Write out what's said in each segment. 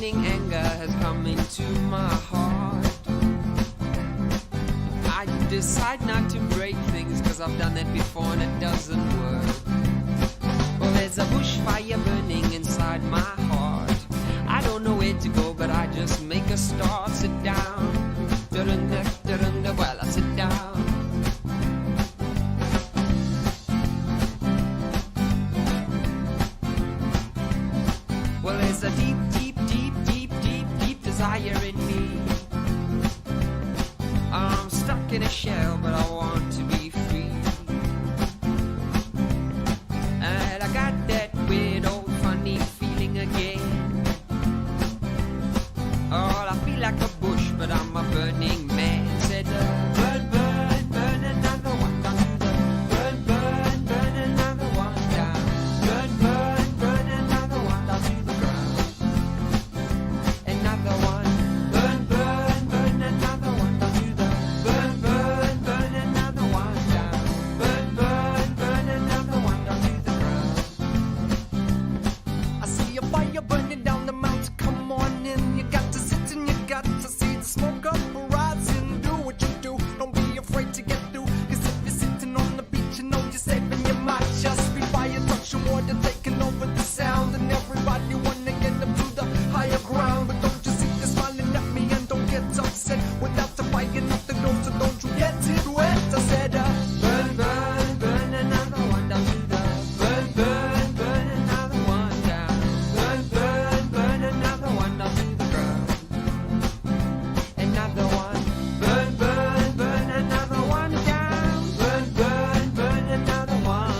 burning anger has come into my heart. I decide not to break things, cause I've done that before and it doesn't work. Well, there's a bushfire burning inside my heart. I don't know where to go, but I just make a start. Sit down, well, I sit down. Well, there's a deep, deep, deep, deep, deep, deep desire in me. I'm stuck in a shell, but I want to be free. And I got that weird old funny feeling again. Oh, I feel like a bush, but I'm a burning man. Said, burn, burn, burn another one down to the burn, burn, burn another one down. Burn, burn, burn another one down to the ground. Another one. Burn, burn, burn another one down to the burn, burn, burn another one down. Burn, burn, burn another one down to the ground. I see a fire burning down the mountain. Come on in, you got to sit and you got to see the smoke up rising. Do what you do, don't be afraid to get through. Cause if you're sitting on the beach, you know you're safe and you might just be fire touching water, taking over the sound. And everybody wanna get up to the higher ground. But don't you see they're smiling at me and don't get upset. Without the fire, nothing goes, so don't you get it wet. I said, burn, burn, burn another one down to the burn, burn, burn another one down. Burn, burn, burn another one down to the ground. Another one. Burn, burn, burn another one down. Burn, burn, burn another one.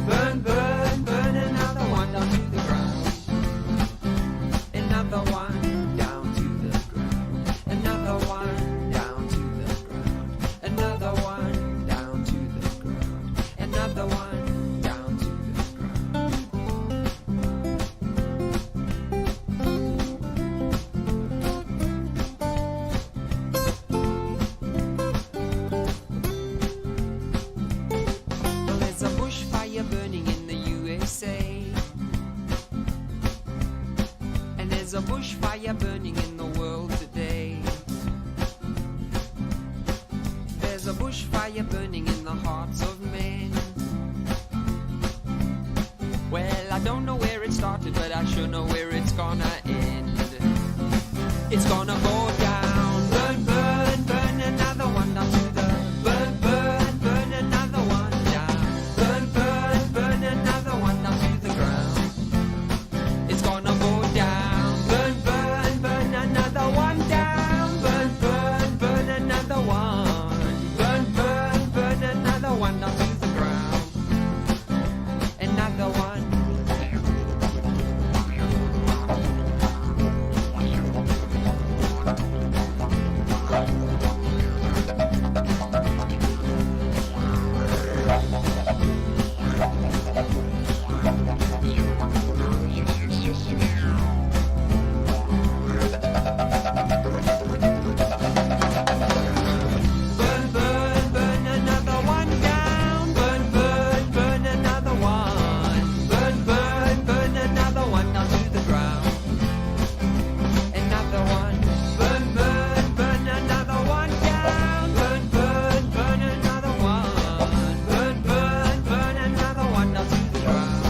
Burn, burn, burn another one down to the ground. Another one down to the ground. Another one down to the ground. Another one down to the ground. Another one down to the ground. Well, there's a bushfire burning in the USA. And there's a bushfire burning in the world today. There's a bushfire burning in the hearts of men. Well, I don't know where it started, but I sure know where it's gonna end. It's gonna go down. Burn, burn, burn another one down to the burn, burn, burn another one down. Burn, burn, burn another one down to the ground. It's gonna go down. Burn, burn, burn another one down. Burn, burn, burn another one. Burn, burn, burn another one down to the ground. Another one. Burn, burn, burn another one down. Burn, burn, burn another one. Burn, burn, burn another one down to the ground. Another one. Burn, burn, burn another one down. Burn, burn, burn another one. Burn, burn, burn another one down to the ground.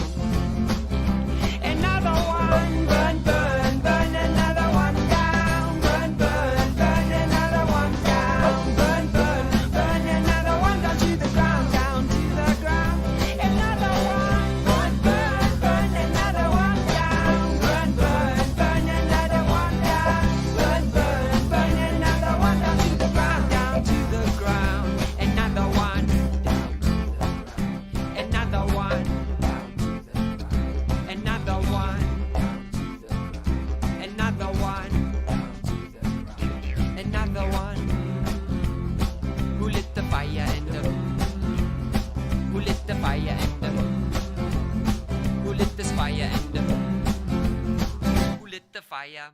Another one. Burn, burn, burn another one down. Burn, burn, burn another one down. Burn, burn, burn another one down to the ground, down to the ground. Another one. Burn, burn, burn another one down. Burn, burn, burn another one down. Burn, burn, burn another one down to the ground, down to the ground. Another one down to the ground. Another one down to the ground. Another one down to the ground. Another one down to the ground. Another one. Who lit the fire and the who lit the fire and the who lit this fire and the who lit the fire?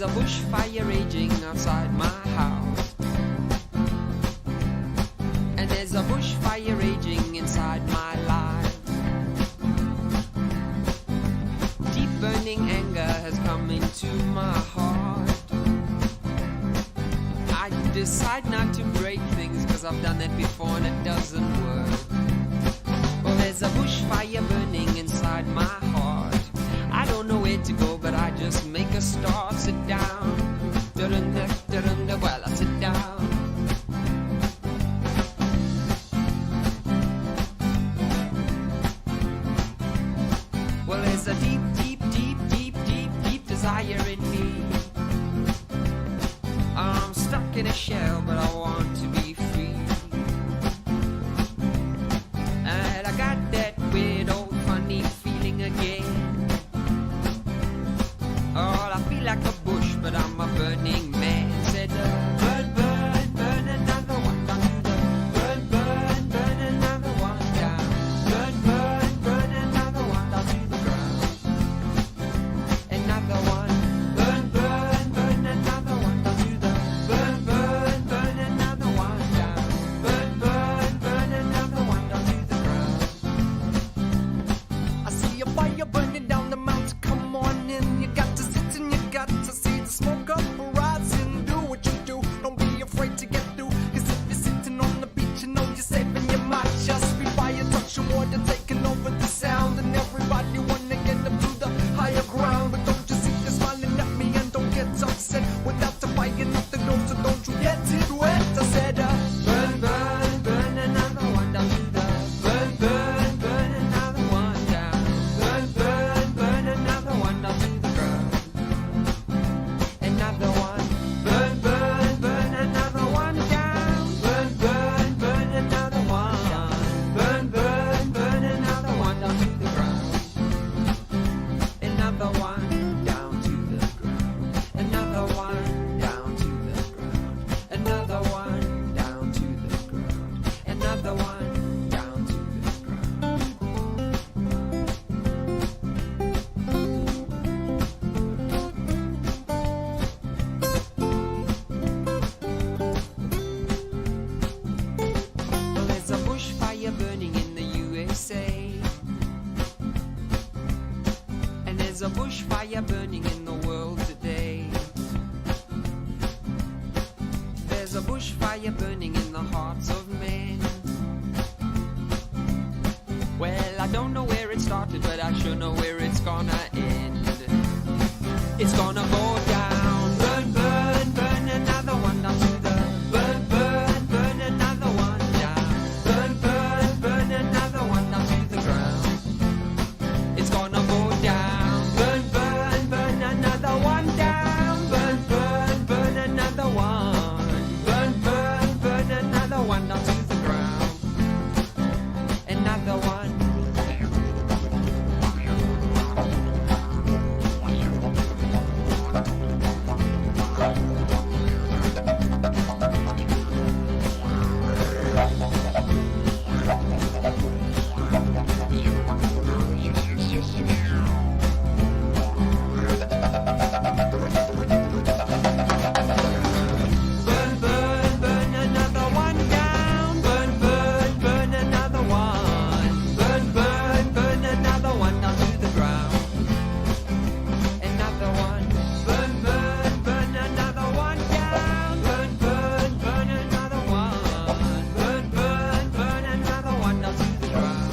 there's a bushfire raging outside my house, and there's a bushfire raging inside my life. Deep burning anger has come into my heart. I decide not to break things, cause I've done that before and it doesn't work. Well, there's a bushfire burning inside my heart. I don't know where to go, but I just make a start. Sit down, da-dun-da, da-dun-da, well, I sit down. Well, there's a deep, deep, deep, deep, deep, deep desire in me. I'm stuck in a shell, but I want to be free. And I got that weird old funny feeling again. Oh, I feel like a bush, but I'm a burning man. Said, burn, burn, burn another one down to the burn, burn, burn another one down. Burn, burn, burn another one down to the ground. Another one. Burn, burn, burn another one down to the burn, burn, burn another one down. Burn, burn, burn another one down to the ground. I see a fire burning down the mountain. Come on in, you got to sit and you got to see the smoke up rising. Do what you do, don't be afraid to get through. Cause if you're sitting on the beach, you know you're safe and you might just be fire touching water, taking over the sound. And everybody wanna get up to the higher ground. But don't you see you're smiling at me and don't get upset. Without the fire, nothing goes, so don't you get it wet. I said, burn, burn, burn another one down to the burn, burn, burn another one down. Burn, burn, burn another one down to the ground. Another one. Burn, burn, burn another one down. Burn, burn, burn another one. Burn, burn, burn another one down to the ground. Another one down to the ground. Another one down to the ground. Another one down to the ground. Another one down to the ground. Well, there's a bushfire burning in the USA, and there's a bushfire burning in the world today. There's a bushfire burning in the hearts of men. Well, I don't know where it started, but I sure know where it's gonna end. It's gonna go down. Burn, burn, burn another one down to the burn, burn, burn another one down. Burn, burn, burn another one down to the ground. It's gonna go down. Burn, burn, burn another one down. Burn, burn, burn another one. Burn, burn, burn another one down to the ground. Another one. Burn, burn, burn another one down. Burn, burn, burn another one. Burn, burn, burn another one down to the ground. Another one. Burn, burn, burn another one down. Burn, burn, burn another one. Burn, burn, burn another one down to the ground.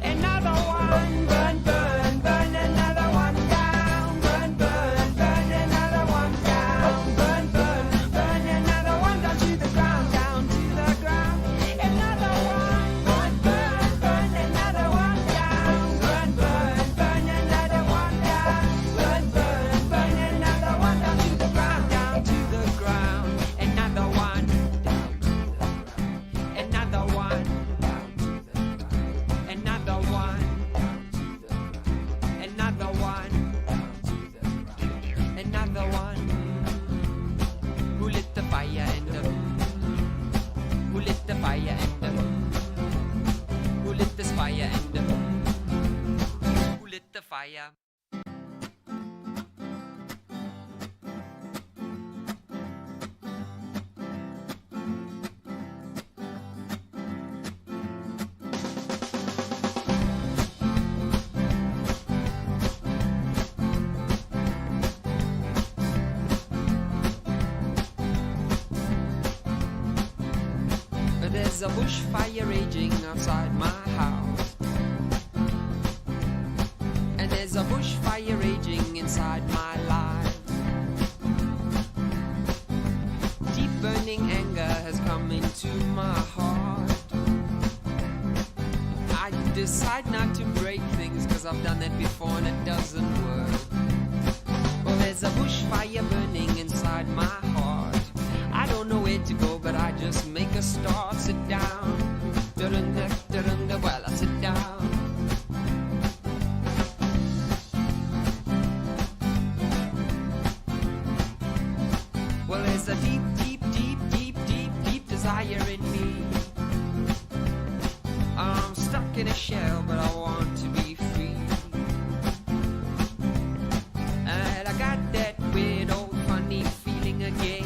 Another one. Burn, burn, burn another one down. Burn, burn, burn another one down. Burn, burn, burn another one down to the ground, down to the ground. Another one. Burn, burn, burn another one down. Burn, burn, burn another one down. Burn, burn, burn another one down to the ground, down to the ground. Another one down to the ground. Another one down to the ground. Another one down to the ground. Another one down to the ground. Another one. Who lit the fire and who lit the fire and who lit this fire and who lit the fire? There's a bushfire raging outside my house, and there's a bushfire raging inside my life. Deep burning anger has come into my heart. I decide not to break things, cause I've done that before and it doesn't work. Well, there's a bushfire burning inside my heart. I don't know where to go, but I just make a start. Sit down, da-dun-da, da-dun-da, well, I sit down. Well, there's a deep, deep, deep, deep, deep, deep desire in me. I'm stuck in a shell, but I want to be free. And I got that weird old funny feeling again.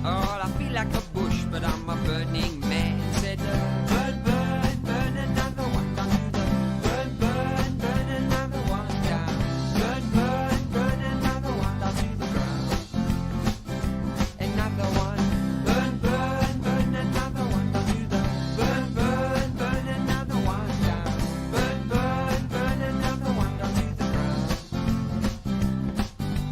Oh, I feel like a bush, but I'm a burning man. Said, burn, burn, burn another one down to the burn, burn, burn another one down. Burn, burn, burn another one down to the ground. Another one. Burn, burn, burn another one down to the burn, burn, burn another one down. Burn, burn, burn another one down to the ground.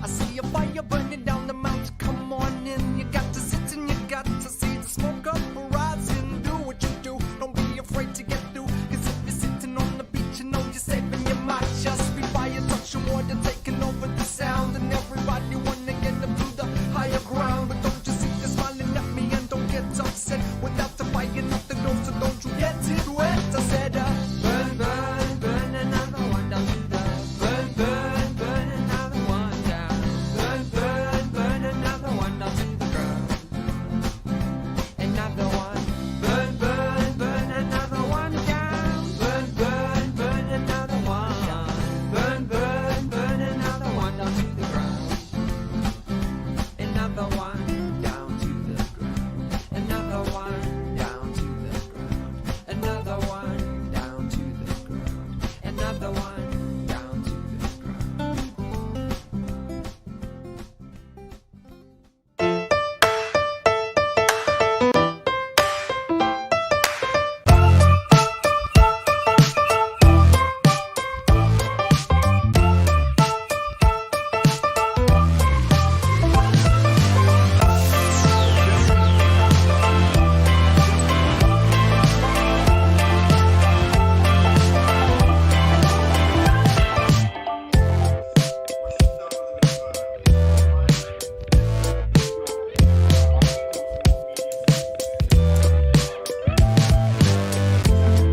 I see a fire burning down the mountain. Come on in, you got to sit and you got to see the smoke up rising. Do what you do, don't be afraid to get through. Cause if you're sitting on the beach, you know you're saving your mind. Just be fire, touch your water, taking over the sound. And everybody wanna get up to the higher ground. But don't you see you smiling at me and don't get upset. Without the fire, nothing goes, so don't you get it wet. I said, burn, burn, burn another one down to the burn, burn, burn another one down. Burn, burn, burn another one down to the ground. Another one. Burn, burn, burn another one down. Burn, burn, burn another one down. Burn, burn, burn another one down to the ground. Another one down to the ground. Another one down to the ground. Another one down to the ground. Another one down to the ground.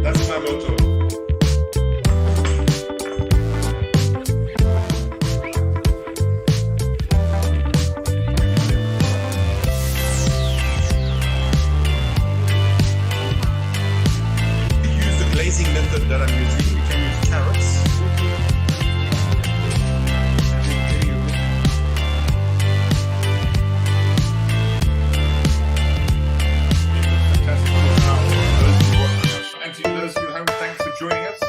That's my motto. We use the glazing method that I'm using. We can use carrots. And to those of you at home, thanks for joining us.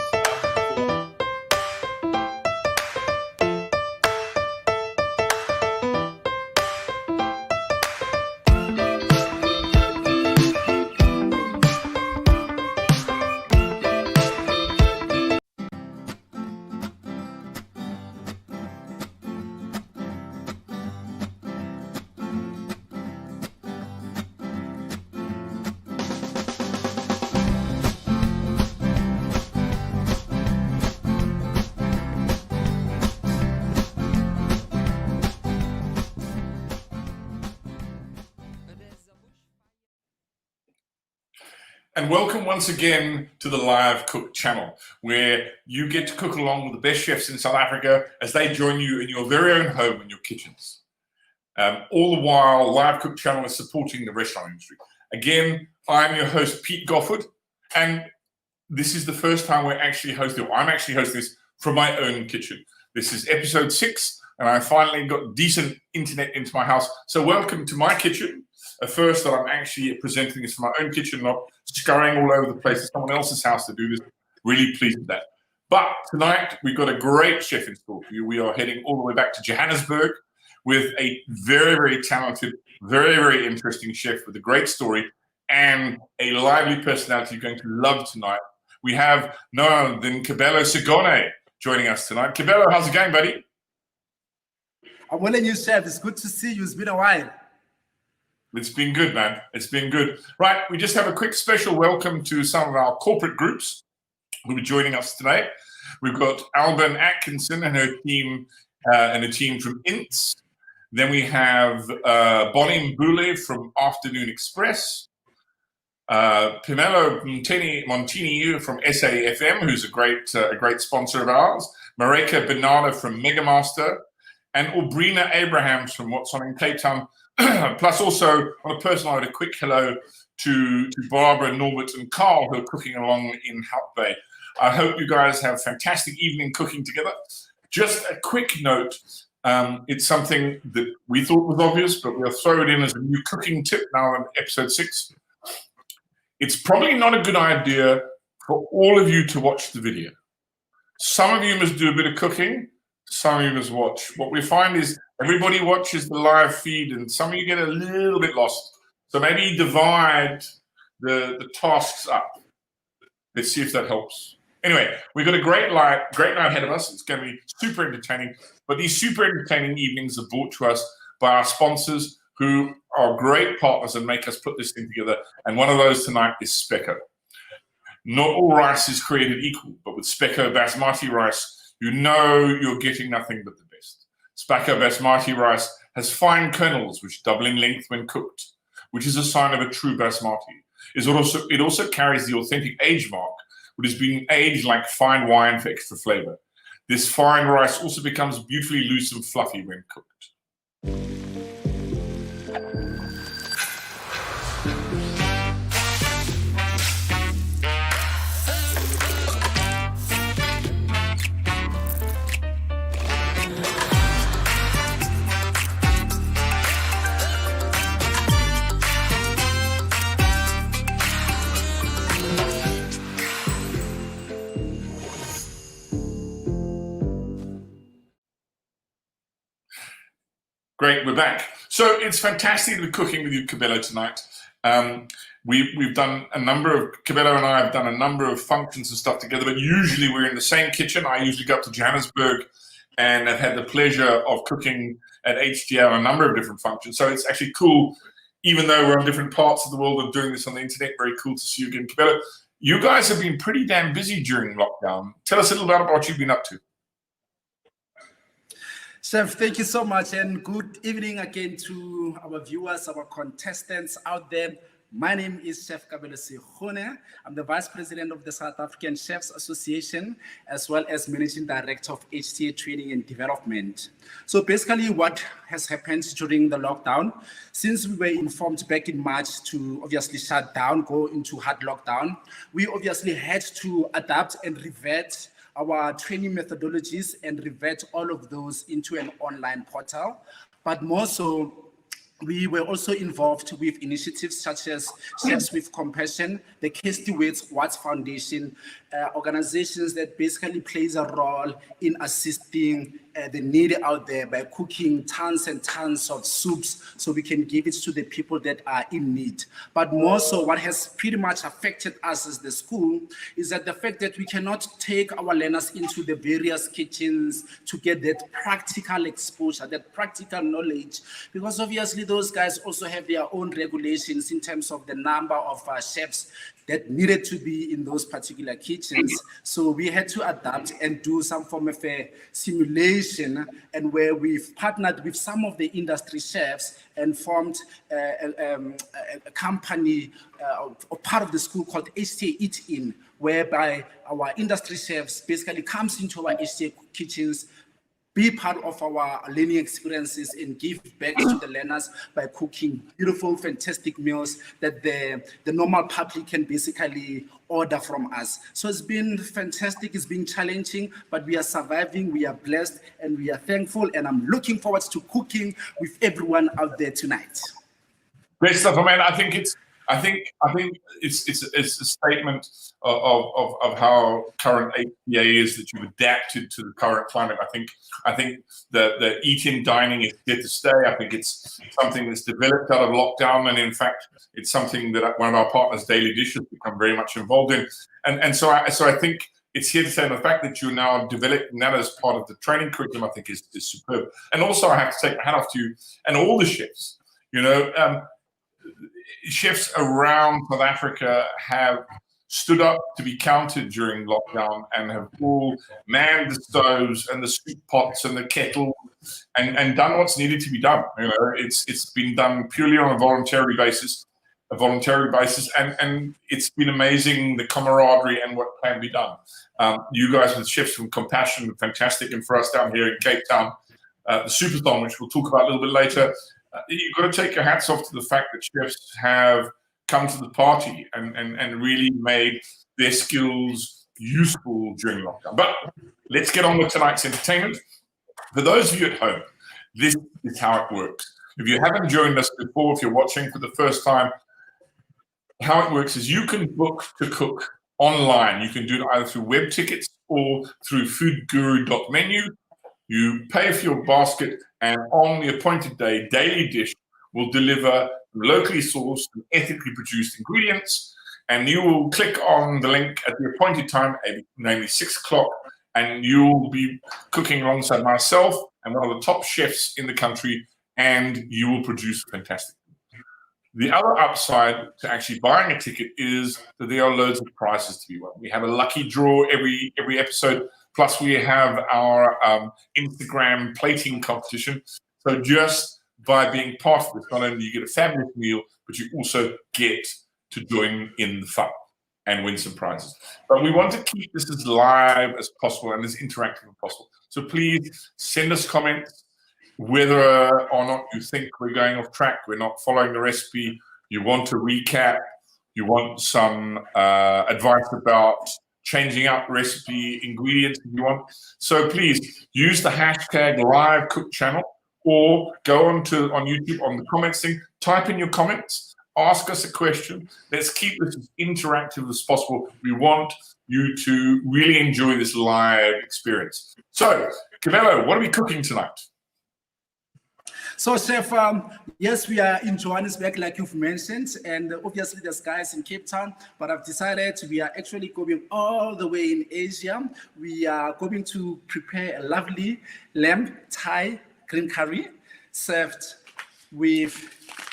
And welcome once again to the Live Cook channel, where you get to cook along with the best chefs in South Africa as they join you in your very own home and your kitchens. All the while, Live Cook channel is supporting the restaurant industry. Again, I'm your host, Pete Goffe-Wood, and this is the first time we're actually hosting, or I'm actually hosting this from my own kitchen. This is episode 6, and I finally got decent internet into my house. So welcome to my kitchen. First, that I'm actually presenting this from my own kitchen, not scurrying all over the place to someone else's house to do this. Really pleased with that. But tonight, we've got a great chef in store for you. We are heading all the way back to Johannesburg with a very, very talented very, very interesting chef with a great story and a lively personality you're going to love tonight. We have no other than Kabelo Segone joining us tonight. Kabelo, how's it going, buddy? I'm well, and you, Chef. It's good to see you. It's been a while. It's been good, man. It's been good. Right, we just have a quick special welcome to some of our corporate groups who are joining us today. We've got Alban Atkinson and her team and a team from INTS. Then we have Bonnie Mbule from Afternoon Express. Pamelo Montini from SAFM, who's a great sponsor of ours. Mareka Bernardo from Megamaster. And Aubrina Abrahams from What's On in Cape Town. Plus also, on a personal note, a quick hello to Barbara, Norbert, and Carl, who are cooking along in Hout Bay. I hope you guys have a fantastic evening cooking together. Just a quick note, it's something that we thought was obvious, but we'll throw it in as a new cooking tip now in episode 6. It's probably not a good idea for all of you to watch the video. Some of you must do a bit of cooking, some of you must watch. What we find is everybody watches the live feed and some of you get a little bit lost. So maybe divide the tasks up. Let's see if that helps. Anyway, we've got a great night ahead of us. It's going to be super entertaining. But these super entertaining evenings are brought to us by our sponsors who are great partners and make us put this thing together. And one of those tonight is Spekko. Not all rice is created equal, but with Spekko Basmati rice, you know you're getting nothing but the best. Spekko Basmati rice has fine kernels which double in length when cooked, which is a sign of a true Basmati. It also carries the authentic age mark, which has been aged like fine wine for extra flavor. This fine rice also becomes beautifully loose and fluffy when cooked. Great, we're back. So it's fantastic to be cooking with you, Kabelo, tonight. We've done Kabelo and I have done a number of functions and stuff together, but usually we're in the same kitchen. I usually go up to Johannesburg and I've had the pleasure of cooking at HDL on a number of different functions. So it's actually cool, even though we're on different parts of the world of doing this on the internet, very cool to see you again. Kabelo, you guys have been pretty damn busy during lockdown. Tell us a little bit about what you've been up to. Chef, thank you so much, and good evening again to our viewers, our contestants out there. My name is Chef Kabelo Segone. I'm the Vice President of the South African Chefs Association, as well as Managing Director of HTA Training and Development. So basically what has happened during the lockdown, since we were informed back in March to obviously shut down, go into hard lockdown, we obviously had to adapt and revert our training methodologies and revert all of those into an online portal. But more so, we were also involved with initiatives such as Chefs with Compassion, the Kirsty Watts Foundation, organizations that basically plays a role in assisting the needy out there by cooking tons and tons of soups so we can give it to the people that are in need. But more so, what has pretty much affected us as the school is that the fact that we cannot take our learners into the various kitchens to get that practical exposure, that practical knowledge, because obviously those guys also have their own regulations in terms of the number of chefs that needed to be in those particular kitchens. So we had to adapt and do some form of a simulation, and where we've partnered with some of the industry chefs and formed a company or part of the school called HTA Eat In, whereby our industry chefs basically comes into our HTA kitchens, be part of our learning experiences and give back to the learners by cooking beautiful, fantastic meals that the normal public can basically order from us. So it's been fantastic, it's been challenging, but we are surviving, we are blessed, and we are thankful, and I'm looking forward to cooking with everyone out there tonight. Great stuff, man. I think I think it's a statement of how current APA is, that you've adapted to the current climate. I think the eat-in dining is here to stay. I think it's something that's developed out of lockdown, and in fact, it's something that one of our partners, Daily Dish, has become very much involved in. And so I think it's here to say, the fact that you're now developing that as part of the training curriculum, I think is superb. And also, I have to take my hat off to you and all the chefs. You know, chefs around South Africa have stood up to be counted during lockdown and have all manned the stoves and the soup pots and the kettle and done what's needed to be done. You know, it's been done purely on a voluntary basis, and it's been amazing, the camaraderie and what can be done. You guys with Chefs from Compassion, fantastic, and for us down here in Cape Town, the Superthon, which we'll talk about a little bit later. You've got to take your hats off to the fact that chefs have come to the party and really made their skills useful during lockdown. But let's get on with tonight's entertainment. For those of you at home, this is how it works. If you haven't joined us before, if you're watching for the first time, how it works is you can book to cook online. You can do it either through web tickets or through foodguru.menu. You pay for your basket, and on the appointed day, Daily Dish will deliver locally sourced and ethically produced ingredients, and you will click on the link at the appointed time, namely 6 o'clock, and you'll be cooking alongside myself and one of the top chefs in the country, and you will produce fantastic. The other upside to actually buying a ticket is that there are loads of prizes to be won. We have a lucky draw every episode. Plus, we have our Instagram plating competition. So just by being part of this, not only do you get a fabulous meal, but you also get to join in the fun and win some prizes. But we want to keep this as live as possible and as interactive as possible. So please send us comments, whether or not you think we're going off track, we're not following the recipe, you want to recap, you want some advice about changing up recipe ingredients if you want. So please use the hashtag #LiveCookChannel or go on YouTube on the comments thing, type in your comments, ask us a question. Let's keep this as interactive as possible. We want you to really enjoy this live experience. So, Kabelo, what are we cooking tonight? So, Chef, yes, we are in Johannesburg, like you've mentioned, and obviously there's guys in Cape Town, but I've decided we are actually going all the way in Asia. We are going to prepare a lovely lamb Thai green curry served with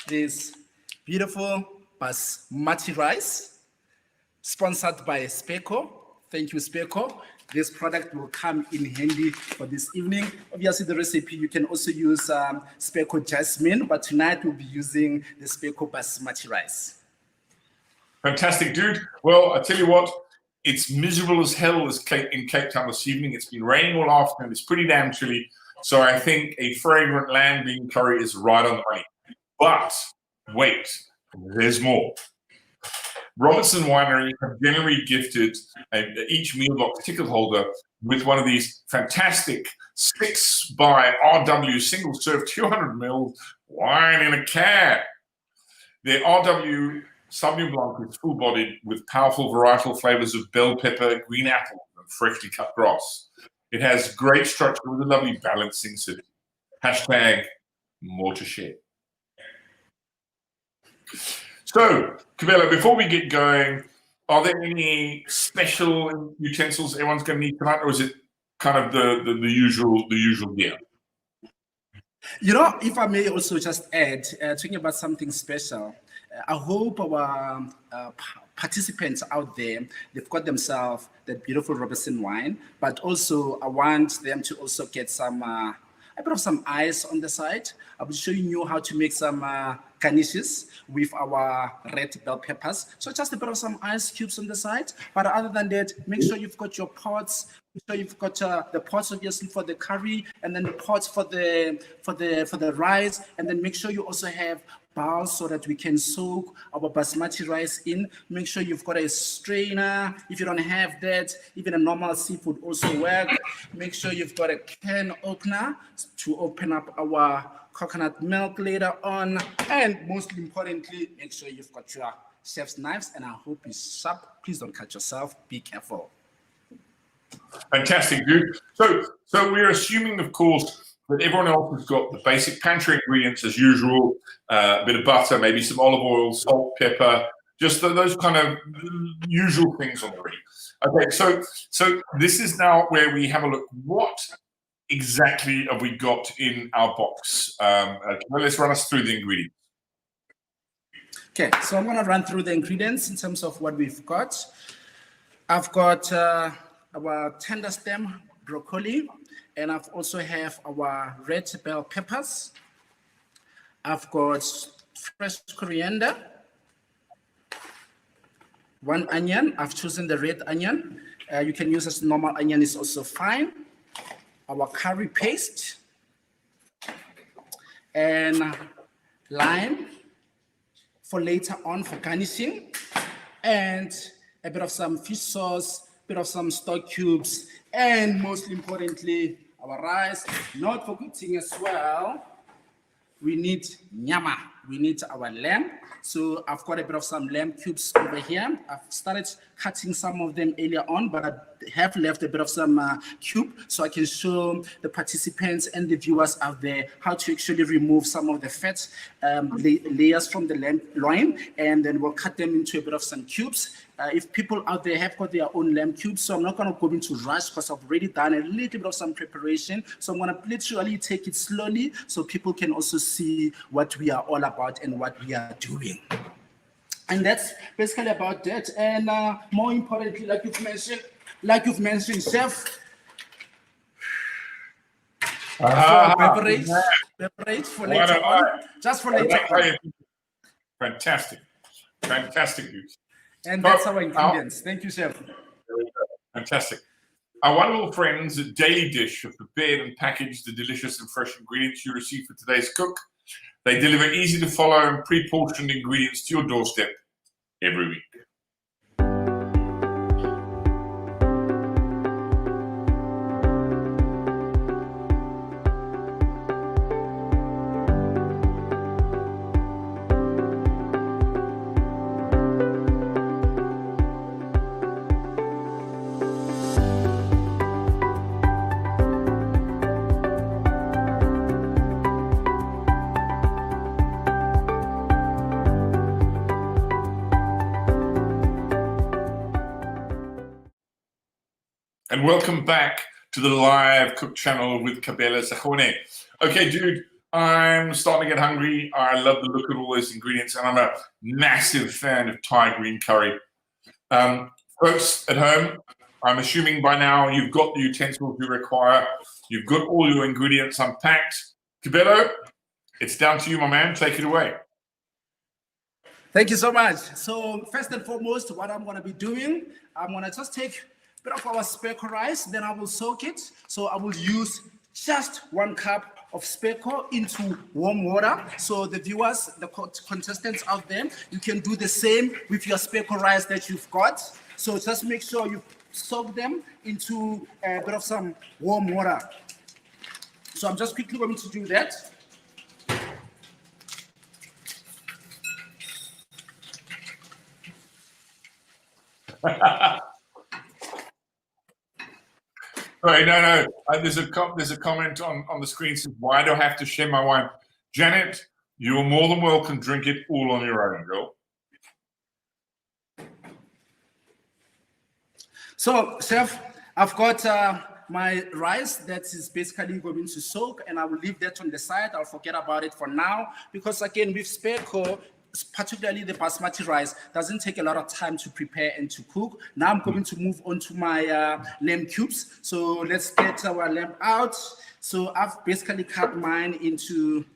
this beautiful Basmati rice, sponsored by Speco. Thank you, Speco. This product will come in handy for this evening. Obviously, the recipe, you can also use Speco jasmine, but tonight we'll be using the Speco Basmati rice. Fantastic, dude. Well, I tell you what, it's miserable as hell in Cape Town this evening. It's been raining all afternoon. It's pretty damn chilly. So I think a fragrant lamb bean curry is right on the money. But wait, there's more. Robertson Winery have generally gifted each meal box ticket holder with one of these fantastic 6 by RW single serve 200 ml wine in a can. Their RW Sauvignon Blanc is full bodied with powerful varietal flavors of bell pepper, green apple, and freshly cut grass. It has great structure with a lovely balancing acidity. Hashtag more to share. So, Kabelo, before we get going, are there any special utensils everyone's going to need tonight, or is it kind of the usual gear? You know, if I may also just add, talking about something special, I hope our participants out there, they've got themselves that beautiful Robertson wine, but also I want them to also get some a bit of some ice on the side. I'll be showing you how to make some garnishes with our red bell peppers. So just a bit of some ice cubes on the side. But other than that, make sure you've got your pots. Make sure you've got the pots obviously for the curry, and then the pots for the rice, and then make sure you also have bowls so that we can soak our basmati rice in. Make sure you've got a strainer. If you don't have that, even a normal sieve would also work. Make sure you've got a can opener to open up our coconut milk later on. And most importantly, make sure you've got your chef's knives, and I hope it's sharp. Please don't cut yourself. Be careful. Fantastic, dude. So we're assuming, of course, that everyone else has got the basic pantry ingredients as usual, a bit of butter, maybe some olive oil, salt, pepper, just those kind of usual things already. Okay, so this is now where we have a look. What exactly have we got in our box? Let's run us through the ingredients. Okay, so I'm going to run through the ingredients in terms of what we've got. I've got our tender stem broccoli, and I've also have our red bell peppers. I've got fresh coriander, 1 onion. I've chosen the red onion. You can use a normal onion, is also fine. Our curry paste and lime for later on for garnishing, and a bit of some fish sauce, bit of some stock cubes, and most importantly, our rice. Not forgetting as well, we need nyama. We need our lamb. So I've got a bit of some lamb cubes over here. I've started cutting some of them earlier on, but I have left a bit of some cube so I can show the participants and the viewers out there how to actually remove some of the fat layers from the lamb loin, and then we'll cut them into a bit of some cubes. If people out there have got their own lamb cubes, so I'm not going to go into rush because I've already done a little bit of some preparation. So I'm going to literally take it slowly so people can also see what we are all about and what we are doing. And that's basically about that. And more importantly, like you've mentioned, chef, beverage for later on, just for later on. Fantastic use. And that's our ingredients. Thank you, chef. Fantastic. Our wonderful friends at Daily Dish have prepared and packaged the delicious and fresh ingredients you receive for today's cook. They deliver easy to follow and pre-portioned ingredients to your doorstep every week. And welcome back to the live cook channel with Kabelo Segone. Okay, dude, I'm starting to get hungry. I love the look of all those ingredients, and I'm a massive fan of Thai green curry. Folks at home, I'm assuming by now you've got the utensils you require. You've got all your ingredients unpacked. Kabelo, it's down to you, my man. Take it away. Thank you so much. So first and foremost, what I'm going to be doing, I'm going to just take bit of our speckle rice, then I will soak it. So I will use just 1 cup of speckle into warm water. So the viewers, the contestants out there, you can do the same with your speckle rice that you've got. So just make sure you soak them into a bit of some warm water. So I'm just quickly going to do that. Sorry, no. There's a comment on the screen says, "Why do I have to share my wine?" Janet, you are more than welcome. Drink it all on your own, girl. So, chef, I've got my rice that is basically going to soak, and I will leave that on the side. I'll forget about it for now because, again, with speckle, particularly the basmati rice, doesn't take a lot of time to prepare and to cook. Now I'm going to move on to my lamb cubes. So let's get our lamb out. So I've basically cut mine into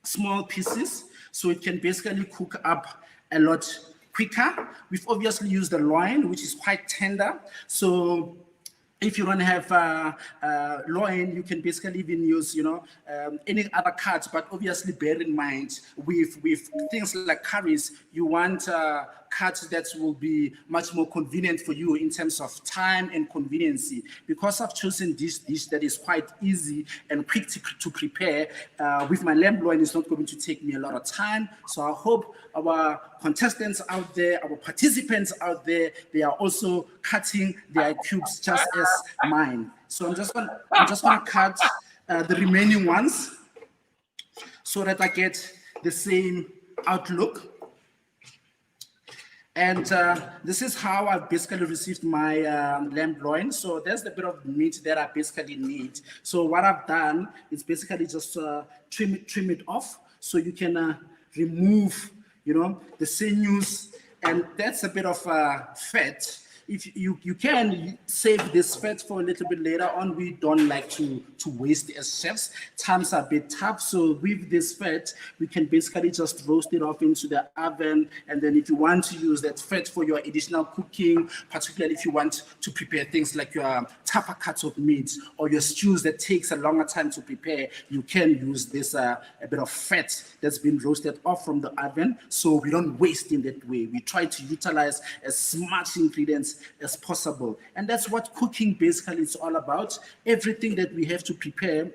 small pieces so it can basically cook up a lot quicker. We've obviously used the loin, which is quite tender. So if you don't have loin, you can basically even use, any other cuts. But obviously, bear in mind with things like curries, you want cut that will be much more convenient for you in terms of time and conveniency. Because I've chosen this dish that is quite easy and quick to prepare, with my lamb loin, it's not going to take me a lot of time. So I hope our contestants out there, our participants out there, they are also cutting their cubes just as mine. So I'm just gonna cut the remaining ones so that I get the same outlook. And this is how I've basically received my lamb loin. So there's the bit of meat that I basically need. So what I've done is basically just trim it off, so you can remove, the sinews, and that's a bit of fat. If you can save this fat for a little bit later on. We don't like to waste as chefs. Times are a bit tough, so with this fat, we can basically just roast it off into the oven. And then if you want to use that fat for your additional cooking, particularly if you want to prepare things like your tougher cuts of meat or your stews that takes a longer time to prepare, you can use this a bit of fat that's been roasted off from the oven, so we don't waste in that way. We try to utilize as much ingredients as possible. And that's what cooking basically is all about. Everything that we have to prepare,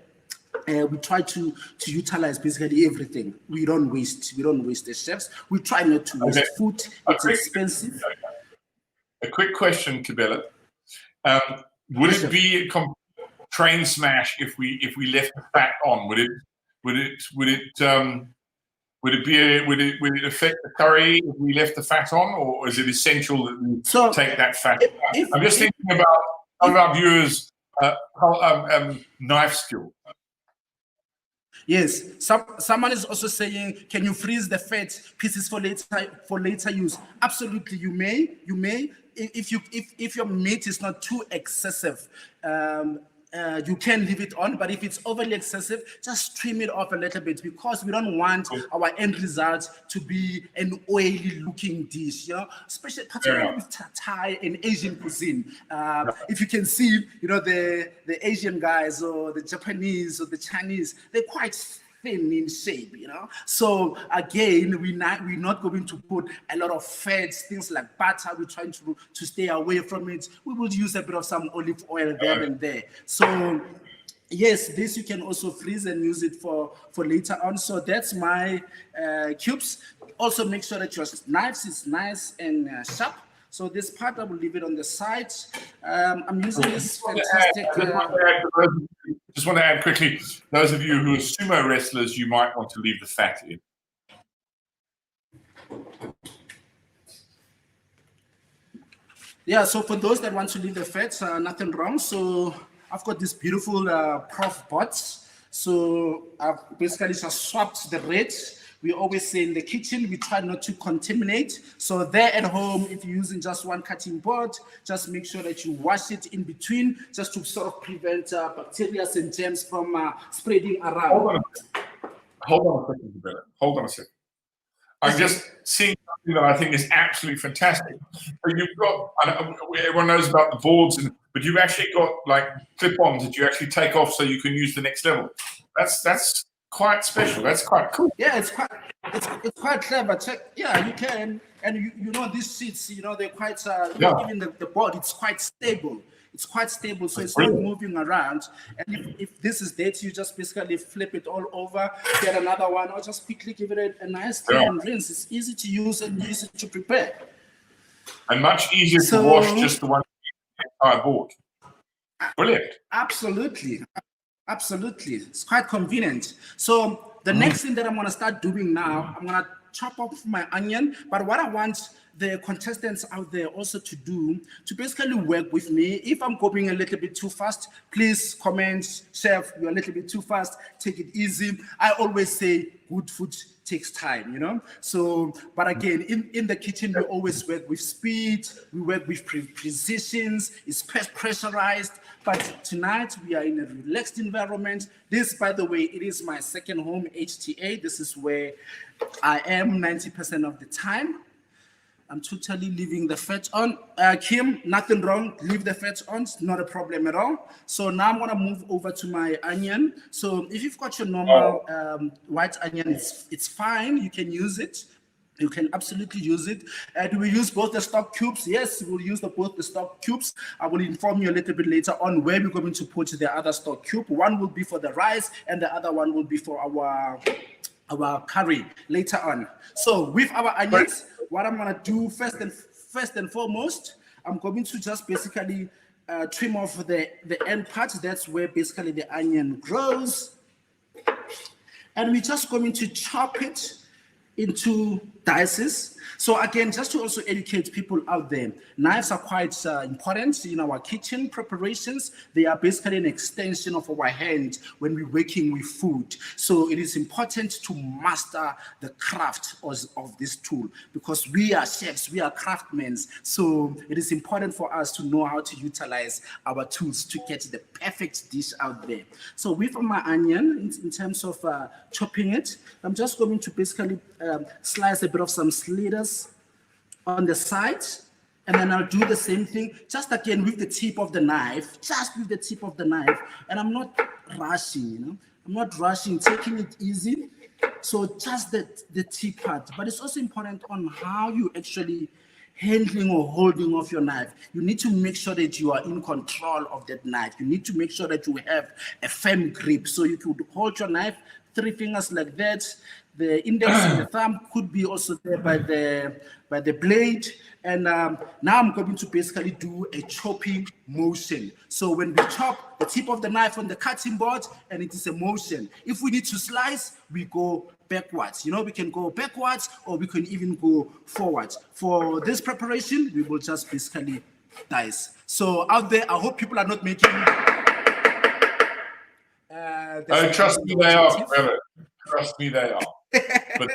we try to utilize basically everything. We don't waste as chefs. We try not to waste food. It's expensive. A quick question, Kabelo. Would it be a complete train smash if we left the fat on? Would it affect the curry if we left the fat on, or is it essential that we take that fat out? I'm just thinking about some of our viewers' knife skill. Yes, someone is also saying, can you freeze the fat pieces for later use? Absolutely, you may. If your meat is not too excessive, you can leave it on, but if it's overly excessive, just trim it off a little bit, because we don't want our end result to be an oily looking dish, especially particularly with Thai and Asian cuisine. If you can see, the Asian guys or the Japanese or the Chinese, they're quite thin in shape, So again, we're not going to put a lot of fats, things like butter. We're trying to stay away from it. We will use a bit of some olive oil there and there. So yes, this you can also freeze and use it for later on. So that's my cubes. Also make sure that your knives is nice and sharp. So this part, I will leave it on the side. I'm using this fantastic... Just want to add quickly, those of you who are sumo wrestlers, you might want to leave the fat in. Yeah, so for those that want to leave the fat, nothing wrong. So I've got this beautiful prof pots. So I've basically just swapped the red. We always say in the kitchen, we try not to contaminate. So there at home, if you're using just one cutting board, just make sure that you wash it in between, just to sort of prevent bacteria and germs from spreading around. Hold on a second, Kabelo. Hold on a second. I'm just seeing something that I think is absolutely fantastic. So you've got, everyone knows about the boards, but you've actually got like clip-ons that you actually take off so you can use the next level. That's quite special. That's quite cool. Yeah, it's quite clever. Yeah, you can, and these sheets, they're quite even the board, it's quite stable. It's quite stable, so it's not moving around. And if this is dirty, you just basically flip it all over, get another one, or just quickly give it a nice clean rinse. It's easy to use and easy to prepare. And much easier to wash just the one entire board. Brilliant. Absolutely. It's quite convenient. So the next thing that I'm going to start doing now, I'm going to chop up my onion. But what I want the contestants out there also to do, to basically work with me. If I'm going a little bit too fast, please comment, chef, you're a little bit too fast, take it easy. I always say good food takes time, So, but again, in the kitchen, we always work with speed, we work with precisions, it's pressurized. But tonight, we are in a relaxed environment. This, by the way, it is my second home, HTA. This is where I am 90% of the time. I'm totally leaving the fat on. Kim, nothing wrong. Leave the fat on. It's not a problem at all. So now I'm going to move over to my onion. So if you've got your normal white onion, it's fine. You can use it. You can absolutely use it. Do we use both the stock cubes? Yes, we'll use both the stock cubes. I will inform you a little bit later on where we're going to put the other stock cube. One will be for the rice, and the other one will be for our curry later on. So with our onions, what I'm gonna do first and foremost, I'm going to just basically trim off the end part. That's where basically the onion grows, and we're just going to chop it into dices. So again, just to also educate people out there, knives are quite important in our kitchen preparations. They are basically an extension of our hand when we're working with food. So it is important to master the craft of this tool, because we are chefs, we are craftsmen. So it is important for us to know how to utilize our tools to get the perfect dish out there. So with my onion, in terms of chopping it, I'm just going to basically slice a bit of some sliders on the side, and then I'll do the same thing, just again with the tip of the knife, and I'm not rushing, I'm not rushing, taking it easy. So just the tip part, but it's also important on how you actually handling or holding of your knife. You need to make sure that you are in control of that knife. You need to make sure that you have a firm grip. So you could hold your knife 3 fingers like that. The index and the thumb could be also there by the blade. And now I'm going to basically do a chopping motion. So when we chop, the tip of the knife on the cutting board, and it is a motion. If we need to slice, we go backwards. We can go backwards, or we can even go forwards. For this preparation, we will just basically dice. So out there, I hope people are not making... trust me, they are. Trust me, they are. But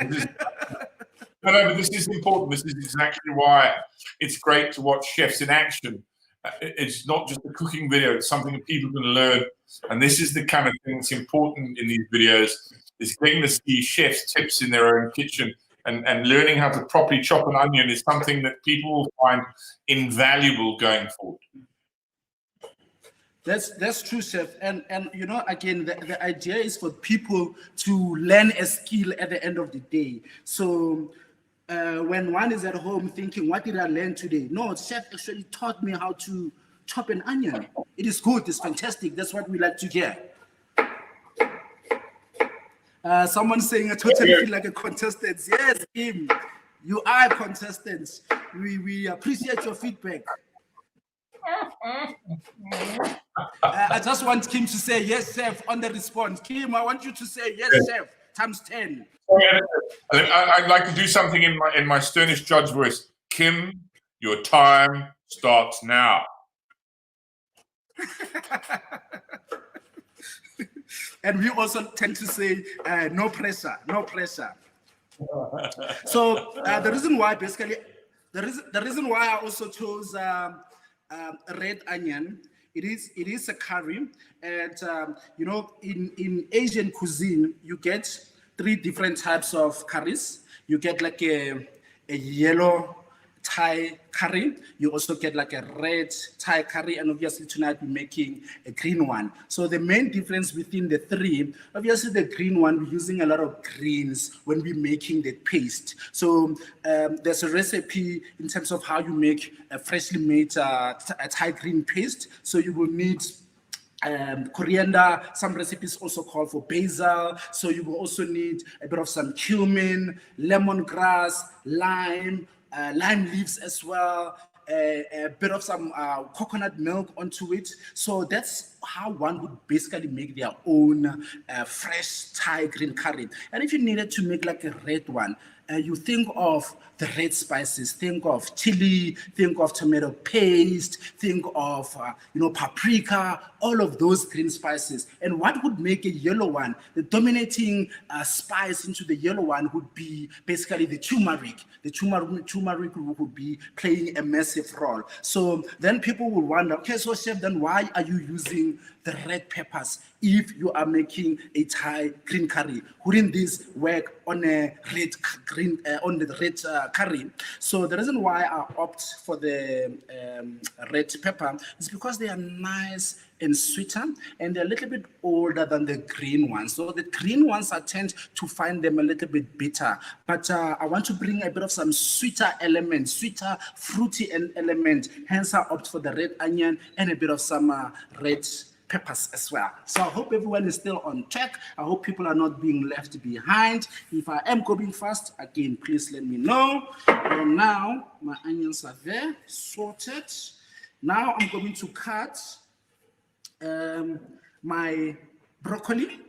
this is important. This is exactly why it's great to watch chefs in action. It's not just a cooking video. It's something that people can learn. And this is the kind of thing that's important in these videos, is getting to see chefs' tips in their own kitchen, and learning how to properly chop an onion is something that people will find invaluable going forward. That's true, chef. And again, the idea is for people to learn a skill at the end of the day. So when one is at home thinking, what did I learn today? No, chef actually taught me how to chop an onion. It is good, it's fantastic. That's what we like to hear. Someone saying, I totally feel like a contestant. Yes, Kim, you are a contestant. We appreciate your feedback. I just want Kim to say yes, chef, on the response. Kim, I want you to say yes, chef, times 10. I'd like to do something in my Sternish judge voice. Kim, your time starts now. And we also tend to say no pressure, no pressure. So the reason why basically, the reason why I also chose red onion, it is a curry, and in Asian cuisine you get 3 different types of curries. You get like a yellow Thai curry, you also get like a red Thai curry, and obviously tonight we're making a green one. So the main difference within the 3, obviously the green one, we're using a lot of greens when we're making the paste. So there's a recipe in terms of how you make a freshly made a Thai green paste. So you will need coriander. Some recipes also call for basil. So you will also need a bit of some cumin, lemongrass, lime leaves as well, a bit of some coconut milk onto it. So that's how one would basically make their own fresh Thai green curry. And if you needed to make like a red one, you think of the red spices, think of chili, think of tomato paste, think of paprika, all of those green spices. And what would make a yellow one, the dominating spice into the yellow one would be basically the turmeric. The turmeric would be playing a massive role. So then people will wonder, okay, so chef, then why are you using the red peppers if you are making a Thai green curry? Wouldn't this work on a red curry? So the reason why I opt for the red pepper is because they are nice and sweeter, and they're a little bit older than the green ones. So the green ones, I tend to find them a little bit bitter, but I want to bring a bit of some sweeter element, sweeter, fruity element. Hence, I opt for the red onion and a bit of some red peppers as well. So I hope everyone is still on track. I hope people are not being left behind. If I am going fast, again, please let me know. And now my onions are there, sorted. Now I'm going to cut my broccoli.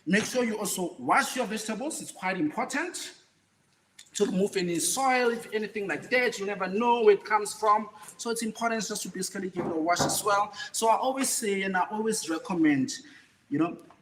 Make sure you also wash your vegetables. It's quite important to remove any soil, if anything like that. You never know where it comes from. So it's important just to basically give it a wash as well. So I always say, and I always recommend,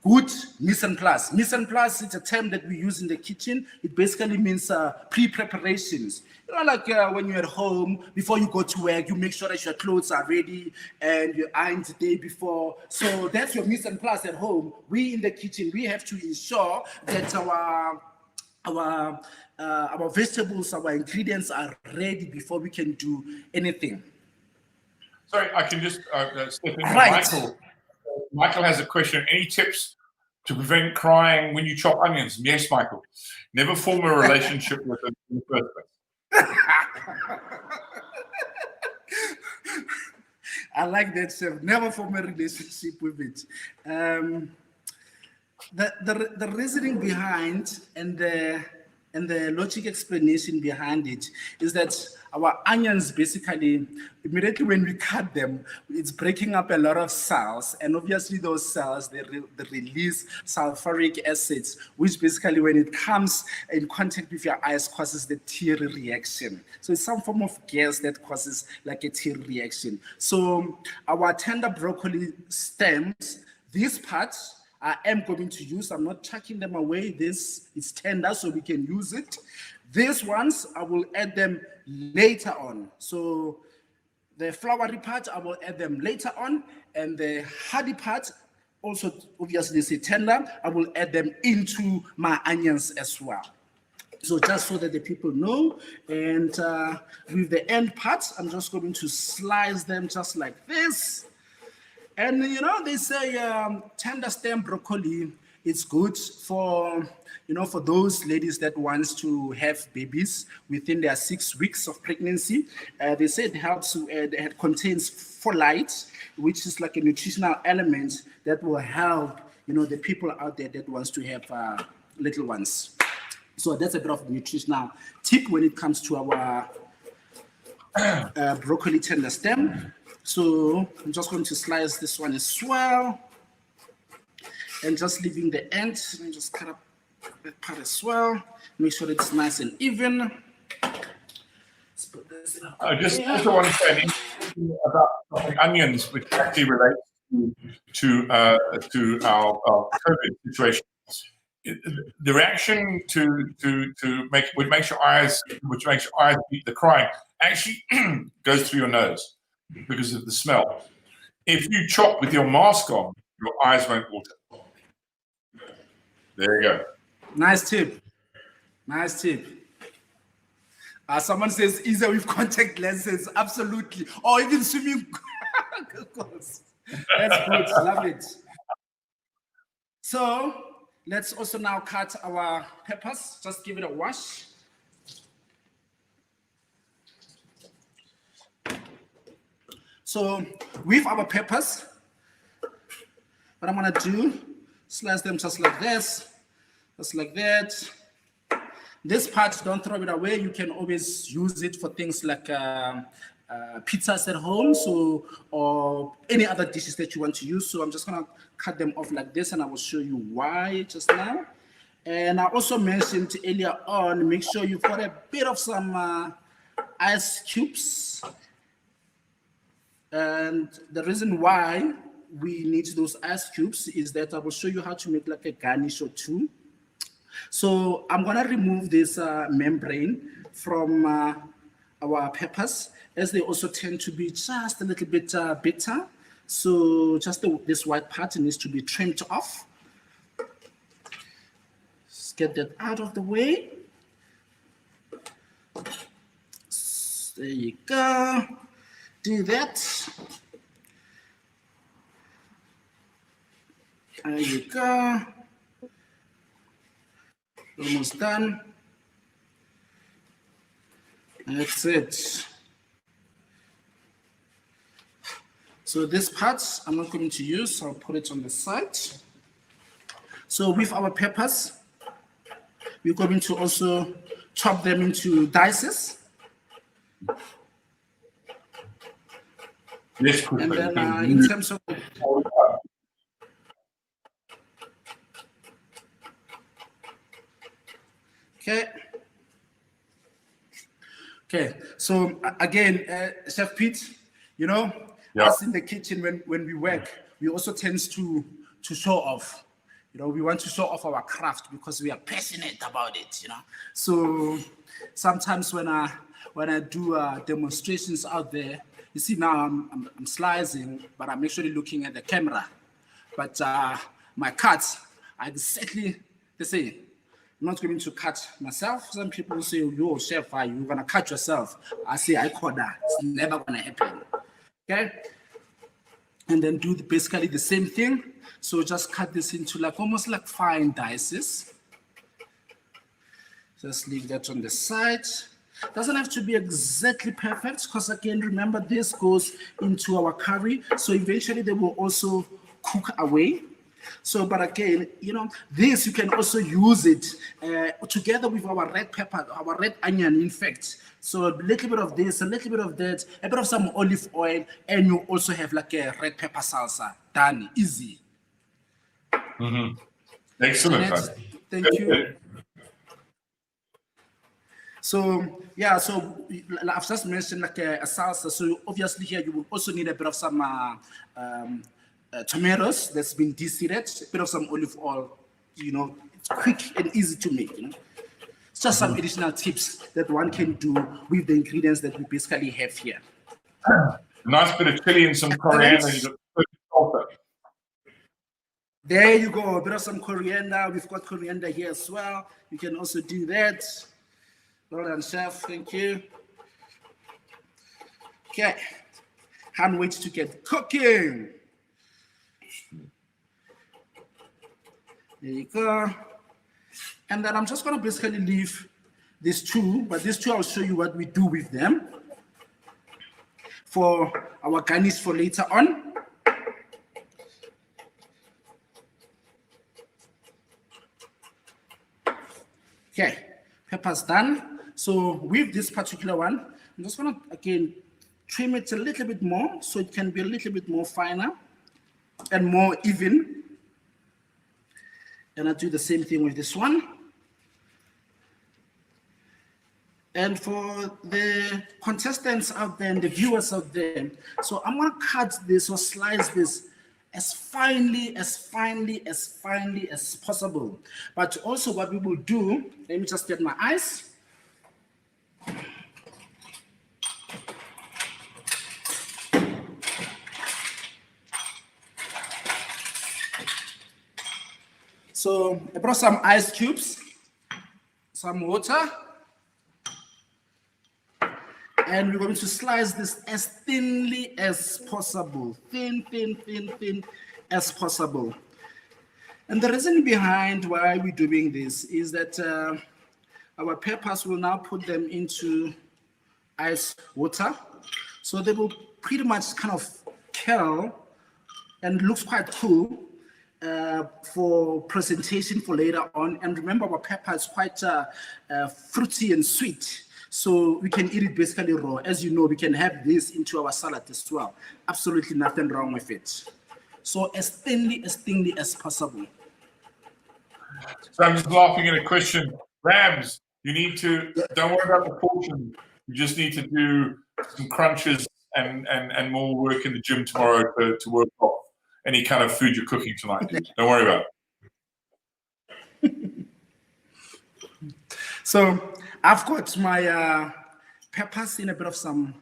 good mise en place. Mise en place is a term that we use in the kitchen. It basically means pre-preparations. Like when you're at home, before you go to work, you make sure that your clothes are ready and you're ironed the day before. So that's your mise en place at home. We in the kitchen, we have to ensure that our vegetables, our ingredients are ready before we can do anything. Sorry, I can just step in. Right. Michael has a question. Any tips to prevent crying when you chop onions? Yes, Michael. Never form a relationship with them in the first place. I like that, chef. Never form a relationship with it. The reasoning behind and the logic explanation behind it is that our onions, basically, immediately when we cut them, it's breaking up a lot of cells, and obviously those cells, they release sulfuric acids, which basically, when it comes in contact with your eyes, causes the tear reaction. So it's some form of gas that causes like a tear reaction. So our tender broccoli stems, these parts, I am going to use. I'm not chucking them away. This is tender, so we can use it. These ones, I will add them later on. So the floury part, I will add them later on. And the hardy part, also obviously say tender, I will add them into my onions as well. So just so that the people know. And with the end parts, I'm just going to slice them just like this. And they say tender stem broccoli, it's good for, for those ladies that wants to have babies within their 6 weeks of pregnancy. They say it helps, it contains folate, which is like a nutritional element that will help, the people out there that wants to have little ones. So that's a bit of a nutritional tip when it comes to our broccoli tender stem. So I'm just going to slice this one as well, and just leaving the end. Let me just cut up that part as well. Make sure it's nice and even. Let's put this in. I just also want to say about onions, which actually relates to our COVID situation. The reaction which makes your eyes beat the crying, actually goes through your nose because of the smell. If you chop with your mask on, your eyes won't water. There you go. Nice tip. Nice tip. Someone says easier with contact lenses. Absolutely. Or even swimming goggles. That's good. Love it. So let's also now cut our peppers. Just give it a wash. So with our peppers, what I'm gonna do, slice them just like this, just like that. This part, don't throw it away. You can always use it for things like pizzas at home, or any other dishes that you want to use. So I'm just gonna cut them off like this, and I will show you why just now. And I also mentioned earlier on, make sure you've got a bit of some ice cubes. And the reason why we need those ice cubes is that I will show you how to make like a garnish or two. So I'm gonna remove this membrane from our peppers, as they also tend to be just a little bit bitter. So just this white part needs to be trimmed off. Just get that out of the way. There you go. do that. There you go. Almost done. That's it. So this part I'm not going to use, so I'll put it on the side. So with our peppers, we're going to also chop them into dices. Yes, and then in terms of okay, so again, Chef Pete, you know, us in the kitchen when we work, we also tend to show off. You know, we want to show off our craft because we are passionate about it. You know, so sometimes when I do demonstrations out there, you see now I'm slicing, but I'm actually looking at the camera. But my cuts are exactly the same. I'm not going to cut myself. Some people say, "Yo, chef, you're gonna cut yourself." I say, "I call that. It's never gonna happen." Okay. And then do basically the same thing. So just cut this into like almost like fine dices. Just leave that on the side. Doesn't have to be exactly perfect because again, remember this goes into our curry. So eventually they will also cook away. So, but again, you know, this you can also use it together with our red pepper, our red onion, in fact. So a little bit of this, a little bit of that, a bit of some olive oil, and you also have like a red pepper salsa. Done, easy. Mm-hmm. Excellent. Thank you. So yeah, so I've just mentioned like a salsa. So obviously here you will also need a bit of some tomatoes that's been de-seeded, a bit of some olive oil. You know, it's quick and easy to make. You know, it's just some additional tips that one can do with the ingredients that we basically have here. Nice bit of chili and some coriander. There you go, a bit of some coriander. We've got coriander here as well. You can also do that. Well done, chef. Thank you. Okay. Can't wait to get cooking. There you go. And then I'm just going to basically leave these two, but these two I'll show you what we do with them for our garnish for later on. Okay, pepper's done. So with this particular one, I'm just gonna again trim it a little bit more so it can be a little bit more finer and more even. And I do the same thing with this one. And for the contestants out there and the viewers out there, so I'm gonna cut this or slice this as finely as possible. But also what we will do, let me just get my eyes. So I brought some ice cubes, some water, and we're going to slice this as thinly as possible. Thin as possible. And the reason behind why we're doing this is that our peppers will now put them into ice water. So they will pretty much kind of curl and looks quite cool for presentation for later on. And remember, our pepper is quite fruity and sweet. So we can eat it basically raw. As you know, we can have this into our salad as well. Absolutely nothing wrong with it. So as thinly as possible. So I'm just laughing at a question. Rams, you need to, don't worry about the portion. You just need to do some crunches and more work in the gym tomorrow to work off any kind of food you're cooking tonight. Don't worry about it. So I've got my peppers in a bit of some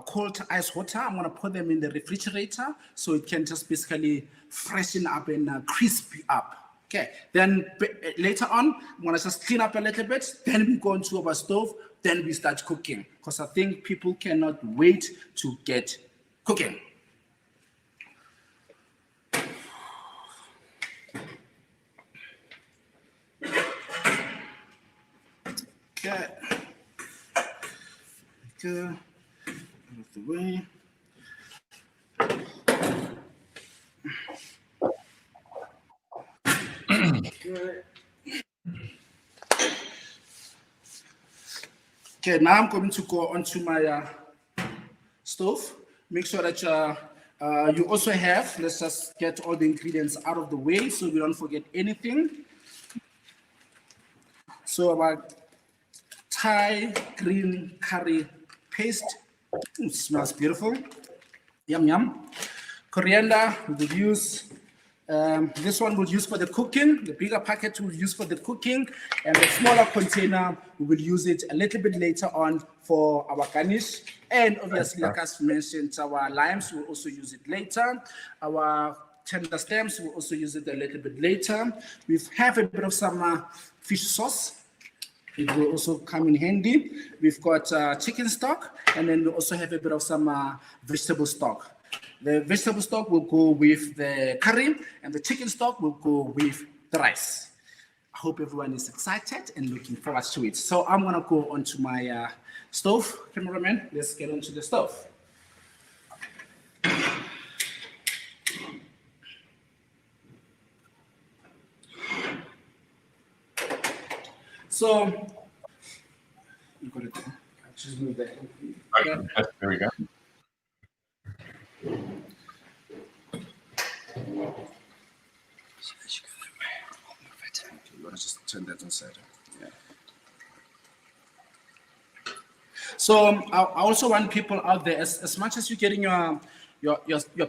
cold ice water. I'm going to put them in the refrigerator so it can just basically freshen up and crispy up. Okay, then later on, I'm gonna just clean up a little bit, then we go into our stove, then we start cooking, because I think people cannot wait to get cooking. Okay. Go out of the way. Okay, now I'm going to go onto my stove. Make sure that you also have, let's just get all the ingredients out of the way so we don't forget anything. So our Thai green curry paste. It smells beautiful. Yum, yum. Coriander, we will use, this one we'll use for the cooking. The bigger packet we'll use for the cooking. And the smaller container, we will use it a little bit later on for our garnish. And obviously, like I mentioned, our limes, we'll also use it later. Our tender stems, we'll also use it a little bit later. We have a bit of some fish sauce. It will also come in handy. We've got chicken stock, and then we also have a bit of some vegetable stock. The vegetable stock will go with the curry, and the chicken stock will go with the rice. I hope everyone is excited and looking forward to it. So I'm gonna go onto my stove. Cameraman, let's get onto the stove. So, you got it there. I'll just move that. Okay, there we go. Just turn that inside. Yeah. So I also want people out there, as much as you're getting your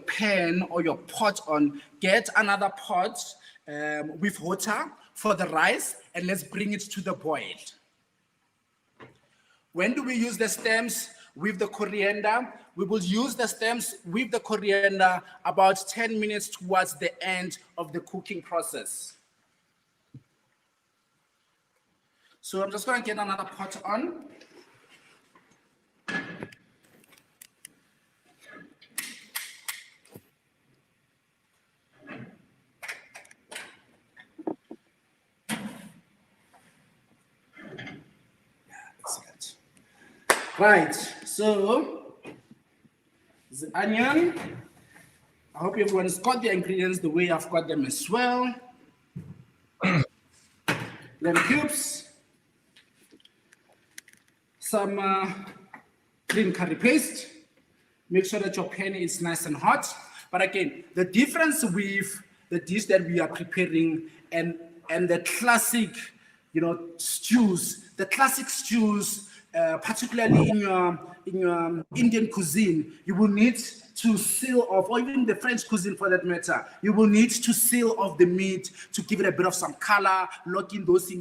pan or your pot on, get another pot with water for the rice, and let's bring it to the boil. When do we use the stems with the coriander? We will use the stems with the coriander about 10 minutes towards the end of the cooking process. So I'm just going to get another pot on. Excellent. Right, so the onion. I hope everyone's got the ingredients the way I've got them as well. Lemon cubes. Some green curry paste. Make sure that your pan is nice and hot. But again, the difference with the dish that we are preparing and the classic, stews, particularly in your Indian cuisine, you will need to seal off, or even the French cuisine for that matter, you will need to seal off the meat to give it a bit of some color, lock in those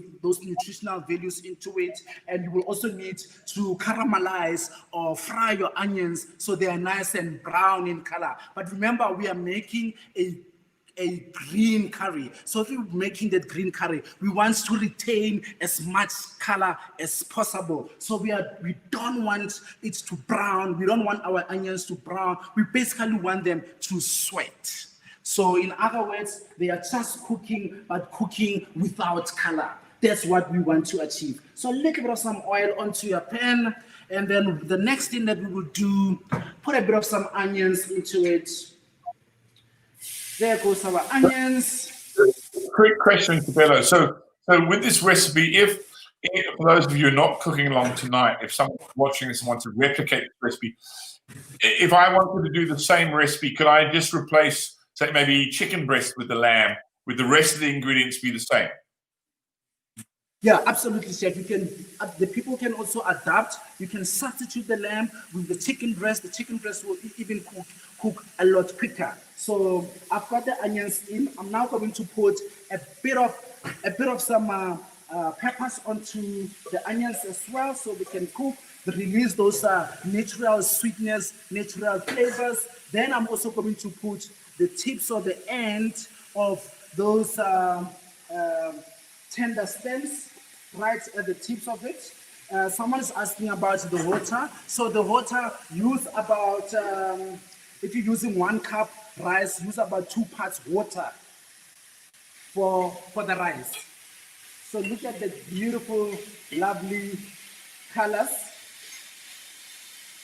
nutritional values into it, and you will also need to caramelize or fry your onions so they are nice and brown in color. But remember, we are making a green curry. So if we're making that green curry, we want to retain as much color as possible. So we don't want it to brown. We don't want our onions to brown. We basically want them to sweat. So in other words, they are just cooking, but cooking without color. That's what we want to achieve. So a little bit of some oil onto your pan. And then the next thing that we will do, put a bit of some onions into it. There goes our onions. Quick question, Kabelo. So with this recipe, if for those of you who are not cooking along tonight, if someone's watching this and wants to replicate the recipe, if I wanted to do the same recipe, could I just replace, say, maybe chicken breast with the lamb, with the rest of the ingredients be the same? Yeah, absolutely, Chef. You can. The people can also adapt. You can substitute the lamb with the chicken breast. The chicken breast will even cook a lot quicker. So I've got the onions in. I'm now going to put a bit of some peppers onto the onions as well, so we can cook, release those natural sweetness, natural flavors. Then I'm also going to put the tips or the end of those tender stems right at the tips of it. Someone is asking about the water. So the water, use about, if you're using 1 cup rice, use about 2 parts water for the rice. So look at the beautiful, lovely colors.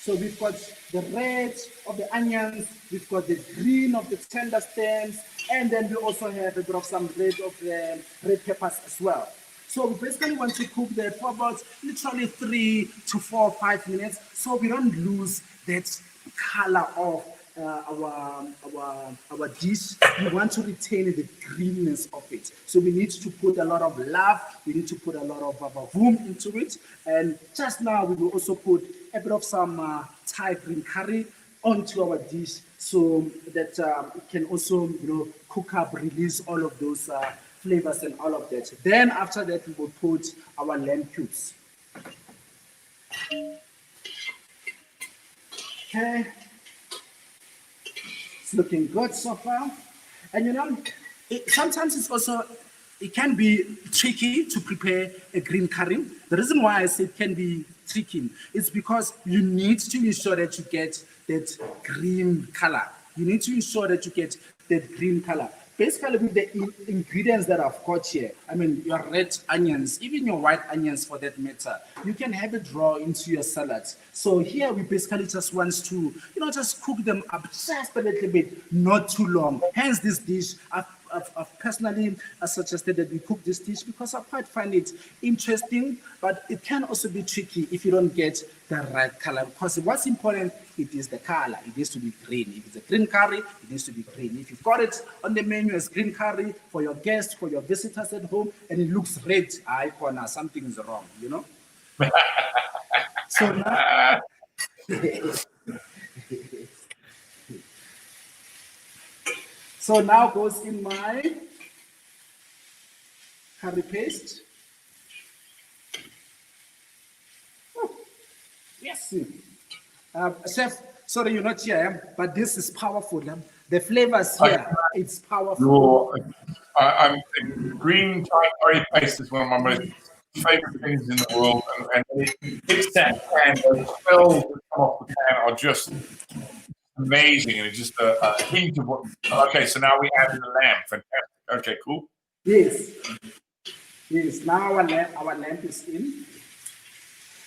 So we've got the red of the onions, we've got the green of the tender stems, and then we also have a bit of some red of the red peppers as well. So we basically want to cook that for about literally 3 to 4 or 5 minutes, so we don't lose that color of our dish. We want to retain the greenness of it. So we need to put a lot of love, we need to put a lot of vavoom into it. And just now we will also put a bit of some Thai green curry onto our dish, so that it can also, cook up, release all of those flavors and all of that. Then after that, we will put our lamb cubes. Okay. It's looking good so far. And sometimes it can be tricky to prepare a green curry. The reason why I say it can be tricky is because you need to ensure that you get that green color. You need to ensure that you get that green color. Basically, with the ingredients that I've got here, I mean, your red onions, even your white onions for that matter, you can have it raw into your salad. So here we basically just want to, just cook them up just a little bit, not too long. Hence this dish, I've personally suggested that we cook this dish because I quite find it interesting, but it can also be tricky if you don't get the right color. Because what's important, it is the color. It needs to be green. If it's a green curry, it needs to be green. If you've got it on the menu as green curry for your guests, for your visitors at home, and it looks red, something is wrong, So now, so now goes in my curry paste. Oh, yes. Chef, sorry you're not here, but this is powerful. The flavors here, it's powerful. Green Thai curry paste is one of my most favorite things in the world, and it's that pan. The smells that come off the pan are just amazing, and it's just a hint of what. Okay, so now we add in the lamb. Fantastic. Okay, cool. Yes. Now our lamb is in.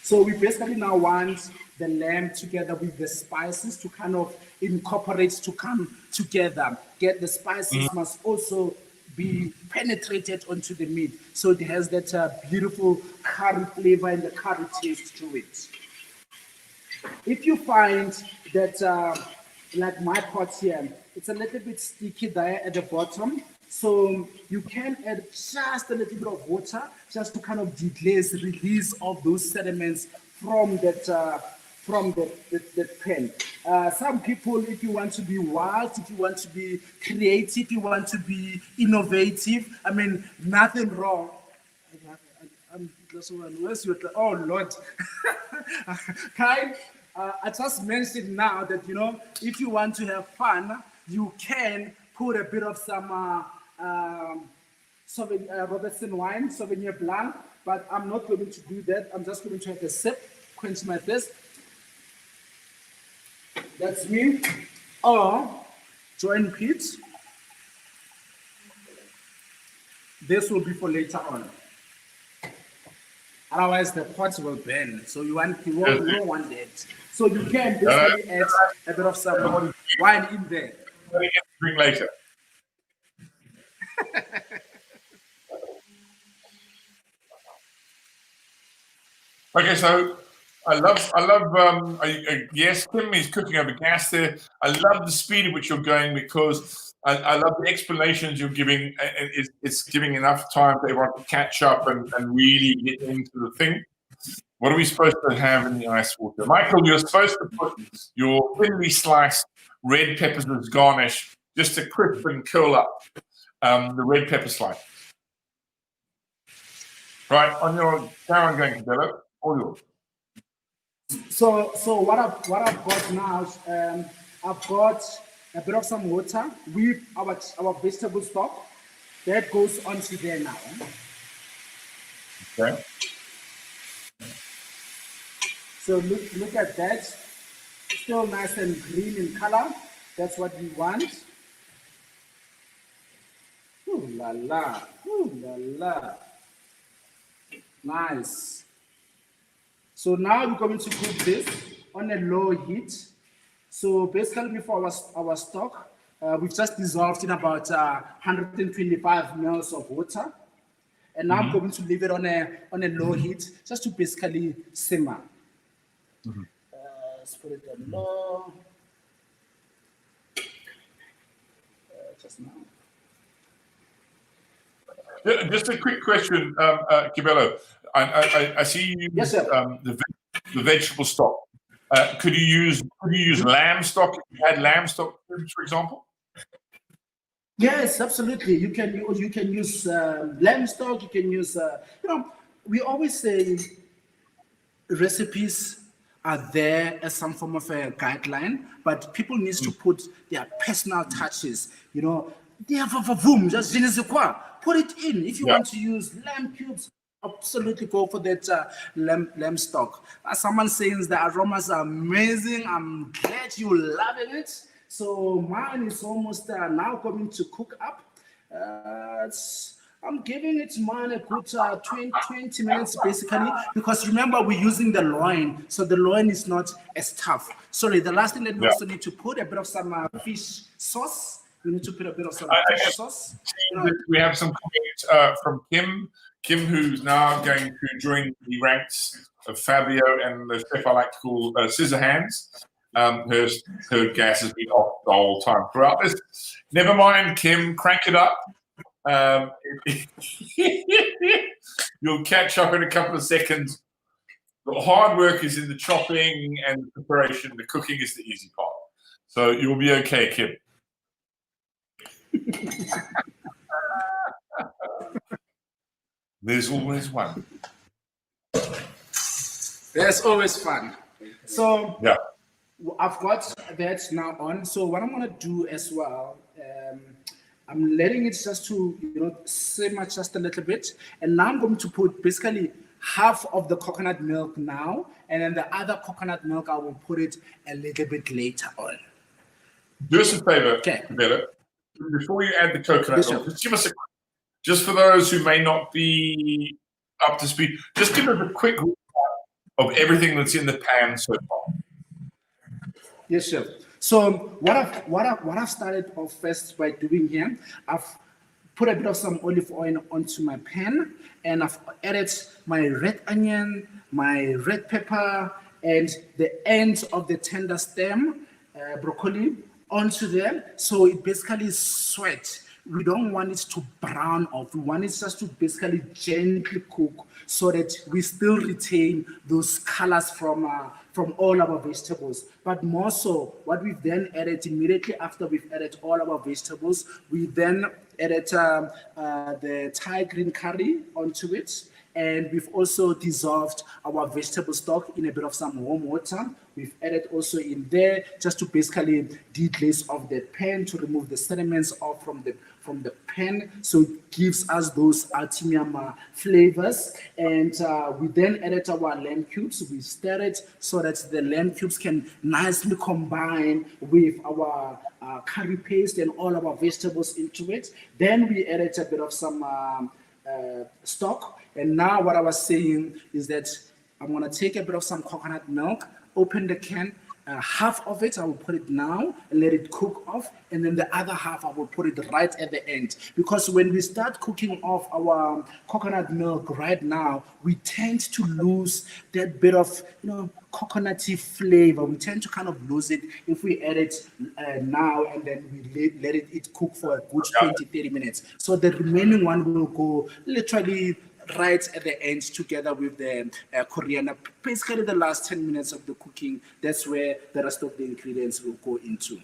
So we basically now want the lamb together with the spices to kind of incorporate, to come together. Get the spices must also be penetrated onto the meat, so it has that beautiful curry flavor and the curry taste to it. If you find that, like my pot here, it's a little bit sticky there at the bottom, so you can add just a little bit of water just to kind of deglaze, release of those sediments from that pan. Some people, if you want to be wild, if you want to be creative, if you want to be innovative, I mean, nothing wrong. Where's your, oh Lord. Kai, I just mentioned now that, if you want to have fun, you can put a bit of some Robertson wine, Sauvignon Blanc, but I'm not going to do that. I'm just going to have a sip, quench my thirst. That's me. Or join Pete. This will be for later on. Otherwise, the pot will burn. So you won't want that. So you can basically add a bit of some wine in there. We get to drink later. Okay, so I love. Yes, Kim is cooking over gas there. I love the speed at which you're going, because I love the explanations you're giving. It's giving enough time for everyone to catch up and really get into the thing. What are we supposed to have in the ice water? Michael, you're supposed to put your thinly sliced red peppers as garnish, just to crisp and curl up the red pepper slice. Right, on your Karen going, Kabelo, all yours. So what I've got now, I've got a bit of some water with our vegetable stock. That goes onto there now. Okay. So look at that. Still nice and green in color. That's what we want. Ooh la la. Ooh la la. Nice. So now we're going to cook this on a low heat. So basically before our stock, we've just dissolved in about 125 mils of water. And now I'm going to leave it on a low heat just to basically simmer. Let's put it on low. Just now. Just a quick question, Kabelo. I see you Yes, sir. the vegetable stock. Could you use lamb stock if you had lamb stock, for example? Yes, absolutely. You can use lamb stock. You can use we always say recipes are there as some form of a guideline, but people need to put their personal touches. Just put it in. If you want to use lamb cubes, absolutely go for that lamb stock. As someone saying the aromas are amazing. I'm glad you're loving it. So mine is almost now going to cook up. I'm giving it mine a good 20 minutes basically, because remember we're using the loin, so the loin is not as tough. Sorry, the last thing that we also need to put a bit of some fish sauce. We need to put a bit of some fish sauce. We have some comments from Kim, who's now going to join the ranks of Fabio and the chef I like to call Scissor Hands. Her gas has been off the whole time throughout this. Never mind, Kim, crank it up. You'll catch up in a couple of seconds. The hard work is in the chopping and the preparation. The cooking is the easy part. So you'll be okay, Kim. There's always one. There's always fun. So yeah, I've got that now on. So what I'm gonna do as well, I'm letting it just to simmer just a little bit, and now I'm going to put basically half of the coconut milk now, and then the other coconut milk I will put it a little bit later on. Do us a favor, okay. Kabelo. Before you add the coconut milk, just give us just for those who may not be up to speed, just give us a quick recap of everything that's in the pan so far. Yes, chef. So what I've started off first by doing here, I've put a bit of some olive oil onto my pan, and I've added my red onion, my red pepper, and the end of the tender stem broccoli onto there. So it basically sweat. We don't want it to brown off. We want it just to basically gently cook so that we still retain those colors from all our vegetables. But more so, what we've then added immediately after we've added all our vegetables, we then added the Thai green curry onto it. And we've also dissolved our vegetable stock in a bit of some warm water. We've added also in there just to basically deglaze off the pan to remove the sediments off from the pan, so it gives us those ultimate flavors. And we then added our lamb cubes. We stirred it so that the lamb cubes can nicely combine with our curry paste and all our vegetables into it. Then we added a bit of some stock. And now what I was saying is that I'm gonna take a bit of some coconut milk, open the can, half of it I will put it now and let it cook off, and then the other half I will put it right at the end. Because when we start cooking off our coconut milk right now, we tend to lose that bit of coconutty flavor. We tend to kind of lose it if we add it now and then we let it cook for a good 20-30 minutes. So the remaining one will go literally right at the end together with the coriander. Basically the last 10 minutes of the cooking, that's where the rest of the ingredients will go into.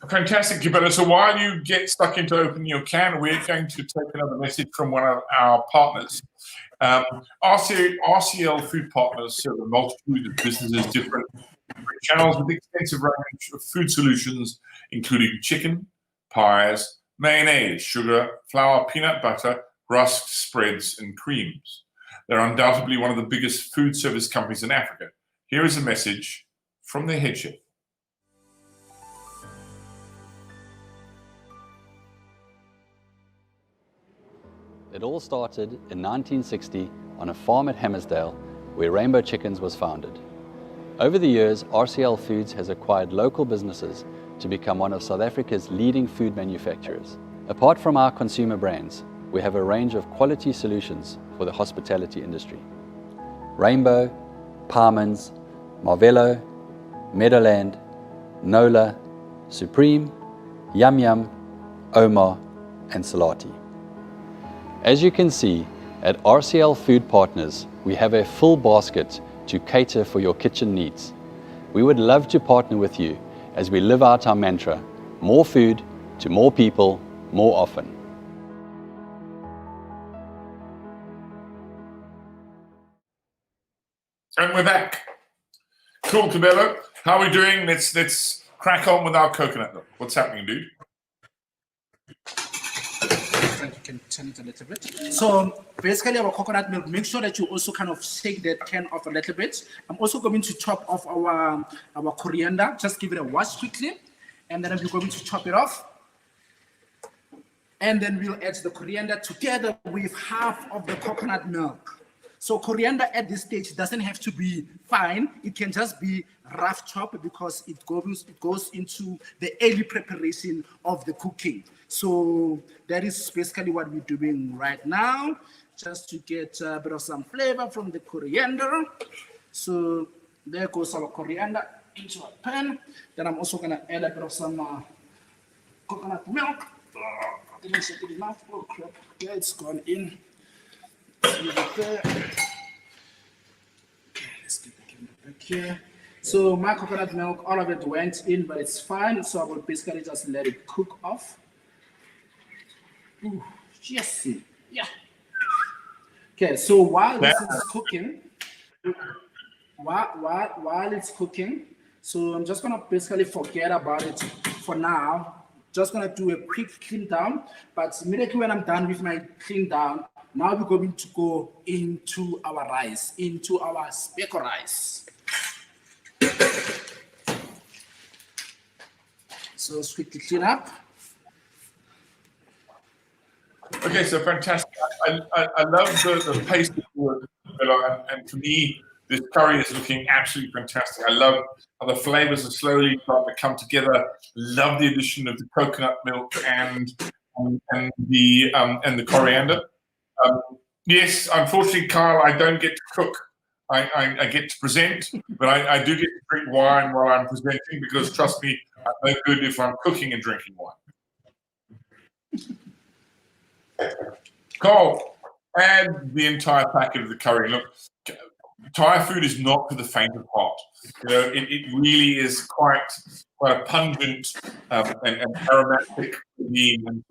Fantastic, Kabelo. So while you get stuck into opening your can, we're going to take another message from one of our partners. RCL Food Partners serve a multitude of businesses, different channels with extensive range of food solutions, including chicken, pies, mayonnaise, sugar, flour, peanut butter, rusk, spreads, and creams. They're undoubtedly one of the biggest food service companies in Africa. Here is a message from their head chef. It all started in 1960 on a farm at Hammersdale, where Rainbow Chickens was founded. Over the years, RCL Foods has acquired local businesses to become one of South Africa's leading food manufacturers. Apart from our consumer brands, we have a range of quality solutions for the hospitality industry. Rainbow, Parmans, Marvello, Meadowland, Nola, Supreme, Yum Yum, Omar, and Salati. As you can see, at RCL Food Partners, we have a full basket to cater for your kitchen needs. We would love to partner with you as we live out our mantra, more food to more people, more often. And we're back. Cool, Kabelo. How are we doing? Let's crack on with our coconut milk. What's happening, dude? You can turn it a little bit. So basically our coconut milk, make sure that you also kind of shake that can off a little bit. I'm also going to chop off our coriander. Just give it a wash quickly. And then we're going to chop it off. And then we'll add the coriander together with half of the coconut milk. So coriander at this stage doesn't have to be fine. It can just be rough chop because it goes into the early preparation of the cooking. So that is basically what we're doing right now, just to get a bit of some flavor from the coriander. So there goes our coriander into a pan. Then I'm also gonna add a bit of some coconut milk. Didn't shake it enough. Oh crap! Yeah, it's gone in. Leave it there. Okay, let's get the camera back here. So my coconut milk, all of it went in, but it's fine. So I will basically just let it cook off. Ooh, yes, yeah. Okay, so while this is cooking, while it's cooking, so I'm just gonna basically forget about it for now. Just gonna do a quick clean down, but immediately when I'm done with my clean down, now we're going to go into our rice, into our speckle rice. So let's quickly clean up. Okay, so fantastic. I love the pace of work, and for me, this curry is looking absolutely fantastic. I love how the flavors are slowly starting to come together. Love the addition of the coconut milk and the coriander. Yes, unfortunately, Kyle, I don't get to cook. I get to present, but I do get to drink wine while I'm presenting because, trust me, I'm no good if I'm cooking and drinking wine. Carl, add the entire packet of the curry. Look, Thai food is not for the faint of heart. You know, it really is quite a pungent and aromatic cuisine. And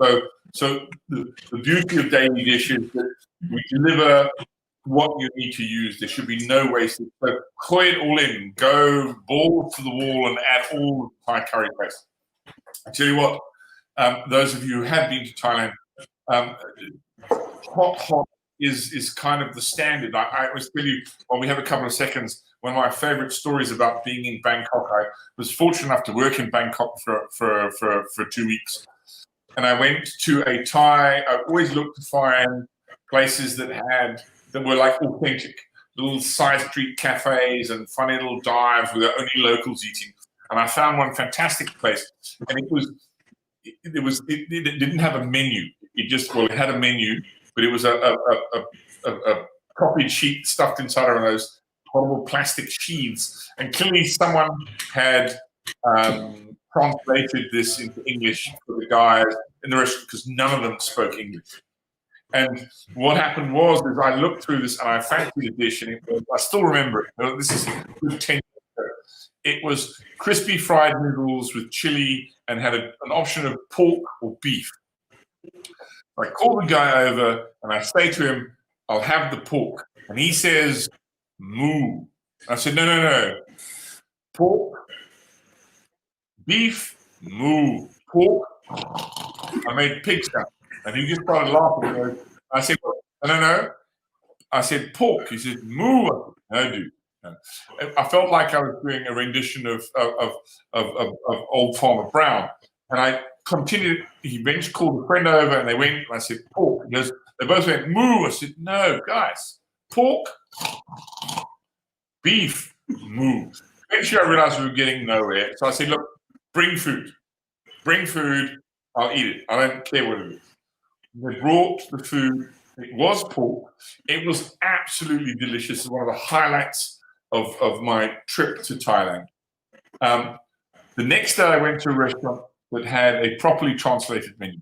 so the beauty of daily dishes is that we deliver what you need to use. There should be no wastage. So coy it all in, go balls to the wall and add all the Thai curry paste. I tell you what, those of you who have been to Thailand, hot is kind of the standard. I always tell you, when we have a couple of seconds, one of my favorite stories about being in Bangkok, I was fortunate enough to work in Bangkok for 2 weeks. And I went to a Thai, I always looked to find places that were like authentic, little side street cafes and funny little dives where only locals eating. And I found one fantastic place, and it didn't have a menu. It had a menu, but it was a copied sheet stuffed inside of those horrible plastic sheaths. And clearly someone had translated this into English for the guys in the restaurant because none of them spoke English. And what happened was I looked through this and I fancied the dish, and I still remember it. This is a good 10 years ago. It was crispy fried noodles with chili and had an option of pork or beef. I call the guy over and I say to him, "I'll have the pork." And he says, "Moo." I said, No. Pork, beef, moo. Pork, I made pig salad. And he just started laughing. I said, no. I said, pork. He said, moo. No, dude. No. I felt like I was doing a rendition of Old Farmer Brown. And I continued. He eventually called a friend over and they went, and I said, pork. He goes, they both went, moo. I said, no, guys, pork, beef, moo. Eventually I realized we were getting nowhere. So I said, look, bring food. Bring food. I'll eat it. I don't care what it is. They brought the food. It was pork. It was absolutely delicious. It's one of the highlights of my trip to Thailand. The next day I went to a restaurant that had a properly translated menu.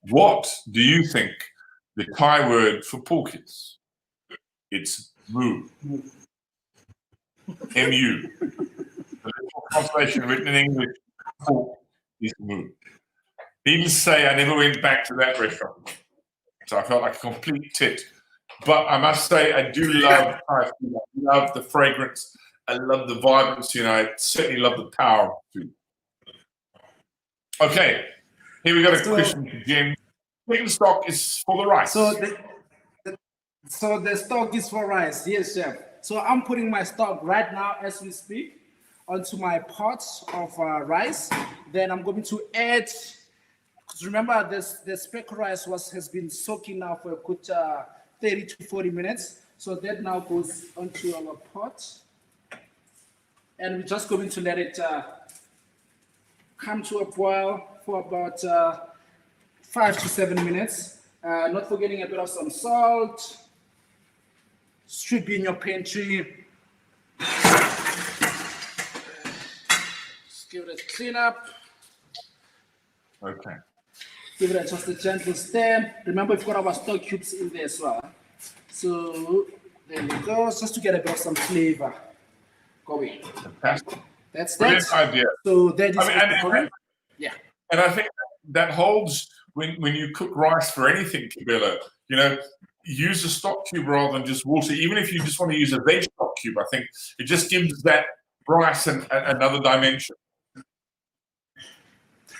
What do you think the Thai word for pork is? It's moo. M-U. The translation written in English, pork is moo. Needless to say, I never went back to that restaurant. So I felt like a complete tit. But I must say, I do love Thai food. I love the fragrance. I love the vibrancy, and I certainly love the power of food. Okay, here we got a question for Jim. Chicken stock is for the rice. So the stock is for rice. Yes, chef. So I'm putting my stock right now as we speak onto my pot of rice. Then I'm going to add. Because remember, the speck rice has been soaking now for a good 30 to 40 minutes. So that now goes onto our pot. And we're just going to let it come to a boil for about 5 to 7 minutes. Not forgetting a bit of some salt. Should be in your pantry. Just give it a clean up. Okay. Give it just a gentle stir. Remember, we've got our stock cubes in there as well. So there we go, just to get a bit of some flavor going. Fantastic. That's Brilliant that. idea. So that is yeah. And I think that holds when you cook rice for anything, Kabelo. You know, use a stock cube rather than just water. Even if you just want to use a veg stock cube, I think it just gives that rice another dimension.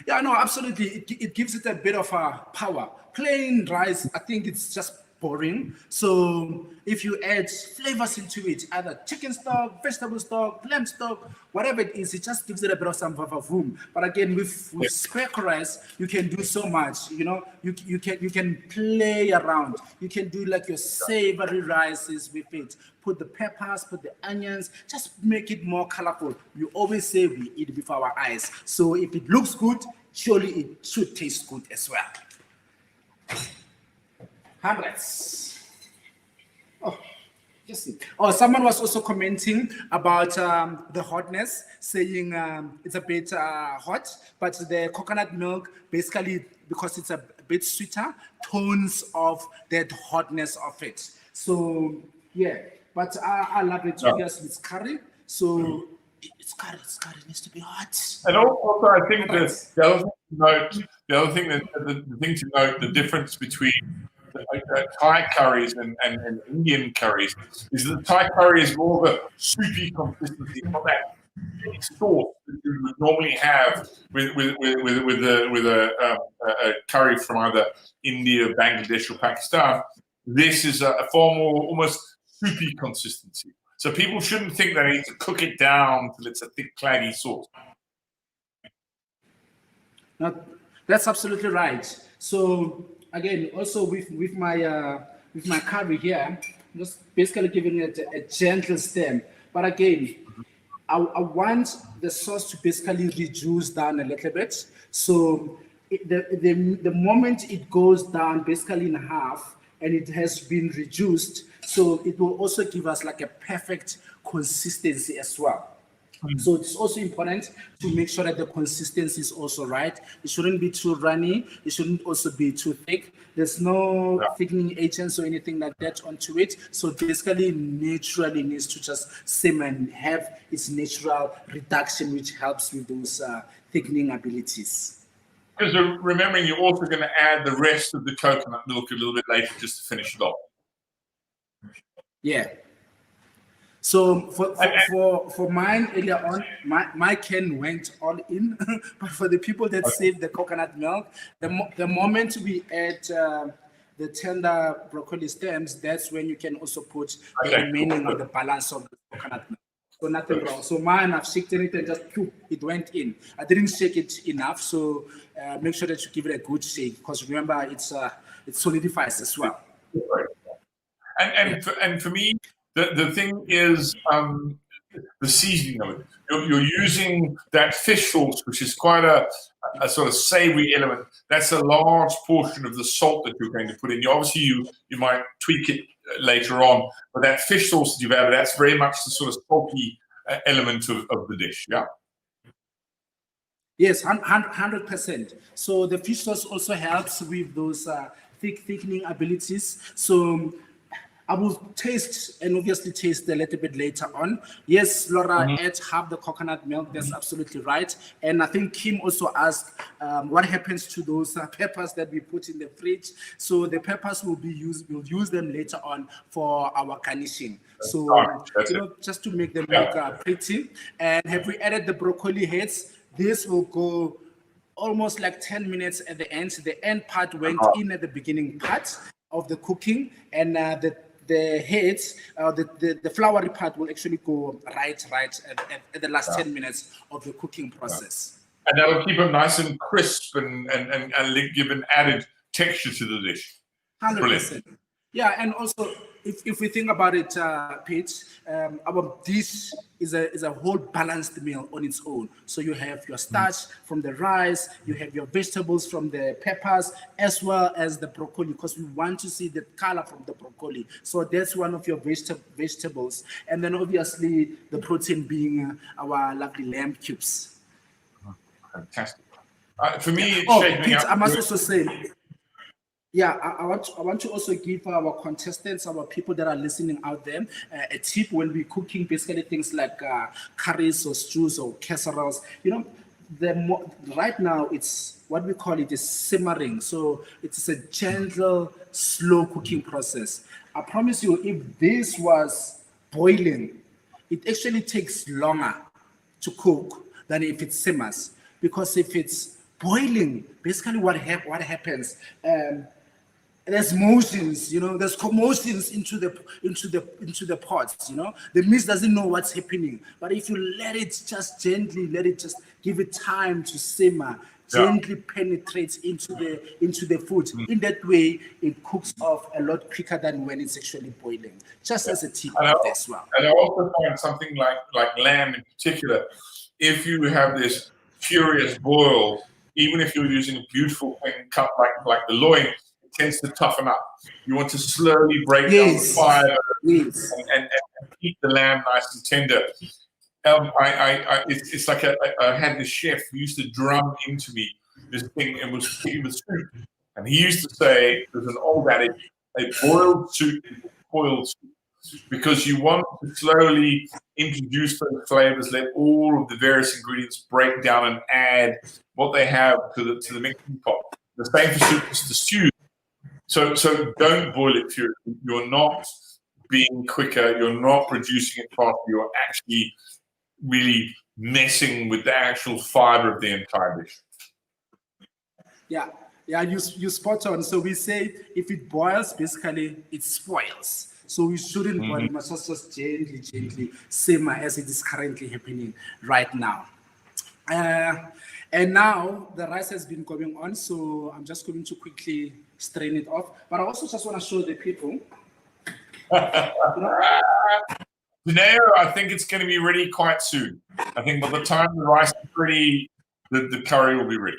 Yeah, no, absolutely. It gives it a bit of power. Plain rice, I think it's just boring. So if you add flavors into it, either chicken stock, vegetable stock, lamb stock, whatever it is, it just gives it a bit of some vavoom. But again, with speck rice, you can do so much. You know, you can play around. You can do like your savory rices with it. Put the peppers, put the onions, just make it more colorful. We always say we eat with our eyes. So if it looks good, surely it should taste good as well. Hundreds. Oh, yes. Oh, someone was also commenting about the hotness, saying it's a bit hot, but the coconut milk, basically, because it's a bit sweeter, tones off that hotness of it. So, yeah, but I love it. Yes, it's curry. So, it's curry. It needs to be hot. And also, I think the other thing to note, the difference between Thai curries and Indian curries is that Thai curry is more of a soupy consistency, not that sauce that you would normally have with a curry from either India, Bangladesh, or Pakistan. This is a far more almost soupy consistency. So people shouldn't think they need to cook it down till it's a thick, claggy sauce. No, that's absolutely right. So again, also with my curry here, I'm just basically giving it a gentle stir. But again, I want the sauce to basically reduce down a little bit. So the moment it goes down basically in half and it has been reduced, so it will also give us like a perfect consistency as well. So it's also important to make sure that the consistency is also right. It shouldn't be too runny. It shouldn't also be too thick. There's no thickening agents or anything like that onto it. So basically, naturally needs to just simmer and have its natural reduction, which helps with those thickening abilities. Because remembering, you're also going to add the rest of the coconut milk a little bit later just to finish it off. Yeah. So for mine earlier on, my can went all in, but for the people that save the coconut milk, the moment we add the tender broccoli stems, that's when you can also put the remaining or the balance of the coconut milk. So nothing wrong. So mine, I've shaken it and just it went in. I didn't shake it enough, so make sure that you give it a good shake, because remember it solidifies as well. And for me, the thing is the seasoning of it. You're using that fish sauce, which is quite a sort of savory element. That's a large portion of the salt that you're going to put in. Obviously, you might tweak it later on, but that fish sauce that you've added, that's very much the sort of salty element of the dish. Yeah. Yes, 100%. So the fish sauce also helps with those thickening abilities. So I will taste and obviously taste a little bit later on. Yes, Laura, add half the coconut milk. That's absolutely right. And I think Kim also asked what happens to those peppers that we put in the fridge. So the peppers will be used. We'll use them later on for our garnishing. So just to make them look pretty. And have we added the broccoli heads? This will go almost like 10 minutes at the end. The end part went in at the beginning part of the cooking, and the heads, the floury part will actually go right at the last 10 minutes of the cooking process. And that'll keep them nice and crisp and give an added texture to the dish. 100%. Brilliant. Yeah, and also if we think about it, Pete, our dish is a whole balanced meal on its own. So you have your starch from the rice, you have your vegetables from the peppers, as well as the broccoli, because we want to see the color from the broccoli. So that's one of your vegetables. And then obviously the protein being our lovely lamb cubes. Fantastic. For me, Pete, I must also say, yeah, I want to also give our contestants, our people that are listening out there, a tip when we're cooking basically things like curries or stews or casseroles. You know, right now it's what we call it is simmering. So it's a gentle, slow cooking process. I promise you, if this was boiling, it actually takes longer to cook than if it simmers. Because if it's boiling, basically what happens, there's motions, there's commotions into the pots, The meat doesn't know what's happening. But if you let it just give it time to simmer, gently penetrates into the food. In that way, it cooks off a lot quicker than when it's actually boiling. Just as a tip as well. And I also find something like lamb in particular, if you have this furious boil, even if you're using a beautiful thing cut like the loin, it tends to toughen up. You want to slowly break down the fire and keep the lamb nice and tender. It's like I had this chef who used to drum into me this thing and was cooking with soup. And he used to say, there's an old adage, a boiled soup is a boiled soup. Because you want to slowly introduce those flavors, let all of the various ingredients break down and add what they have to the mixing pot. The same for soup as the stew. So don't boil it furiously. You're not being quicker. You're not producing it faster. You're actually really messing with the actual fiber of the entire dish. Yeah, you spot on. So we say if it boils, basically it spoils. So we shouldn't boil. We must just gently simmer as it is currently happening right now. And now the rice has been going on, so I'm just going to quickly strain it off. But I also just want to show the people. Today, I think it's going to be ready quite soon. I think by the time the rice is ready, the curry will be ready.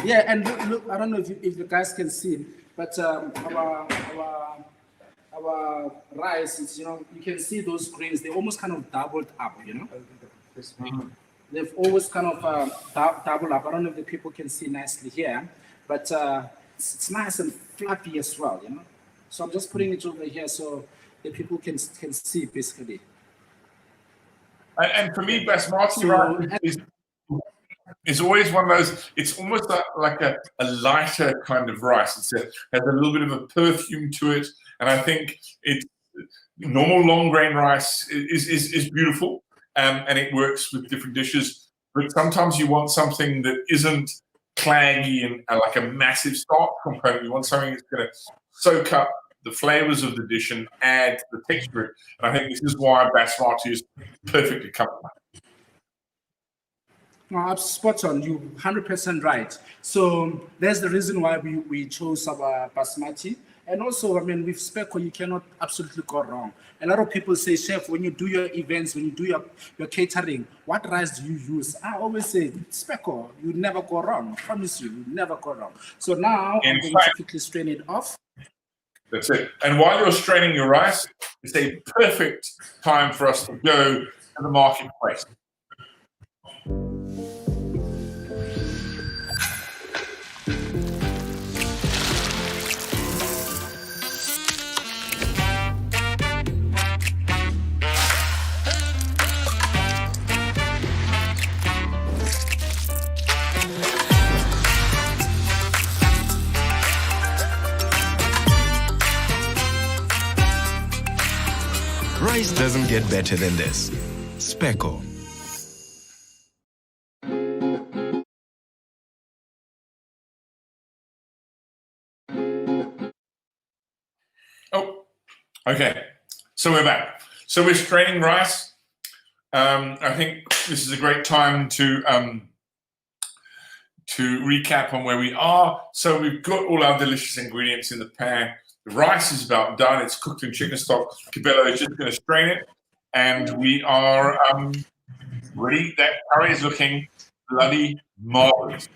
Yeah, and look, I don't know if you guys can see, but our rice is, you can see those grains, they almost kind of doubled up, They've always kind of doubled up. I don't know if the people can see nicely here, but it's nice and fluffy as well, So I'm just putting it over here so the people can see basically. And for me, Basmati rice is always one of those, it's almost like a lighter kind of rice. It has a little bit of a perfume to it. And I think Normal long grain rice is beautiful, and it works with different dishes. But sometimes you want something that isn't claggy and like a massive starch component. You want something that's going to soak up the flavors of the dish and add the texture. And I think this is why Basmati is perfectly covered. No, spot on. You 100% right. So that's the reason why we chose our Basmati. And also, I mean, with Speckle, you cannot absolutely go wrong. A lot of people say, Chef, when you do your events, when you do your catering, what rice do you use? I always say, Speckle, you never go wrong. I promise you, you never go wrong. So now I'm going to quickly strain it off. That's it. And while you're straining your rice, it's a perfect time for us to go to the marketplace. Rice doesn't get better than this. Speckle. Oh, okay. So we're back. So we're straining rice. I think this is a great time to recap on where we are. So we've got all our delicious ingredients in the pan. The rice is about done. It's cooked in chicken stock. Kabelo is just going to strain it. And we are ready. That curry is looking bloody marvelous.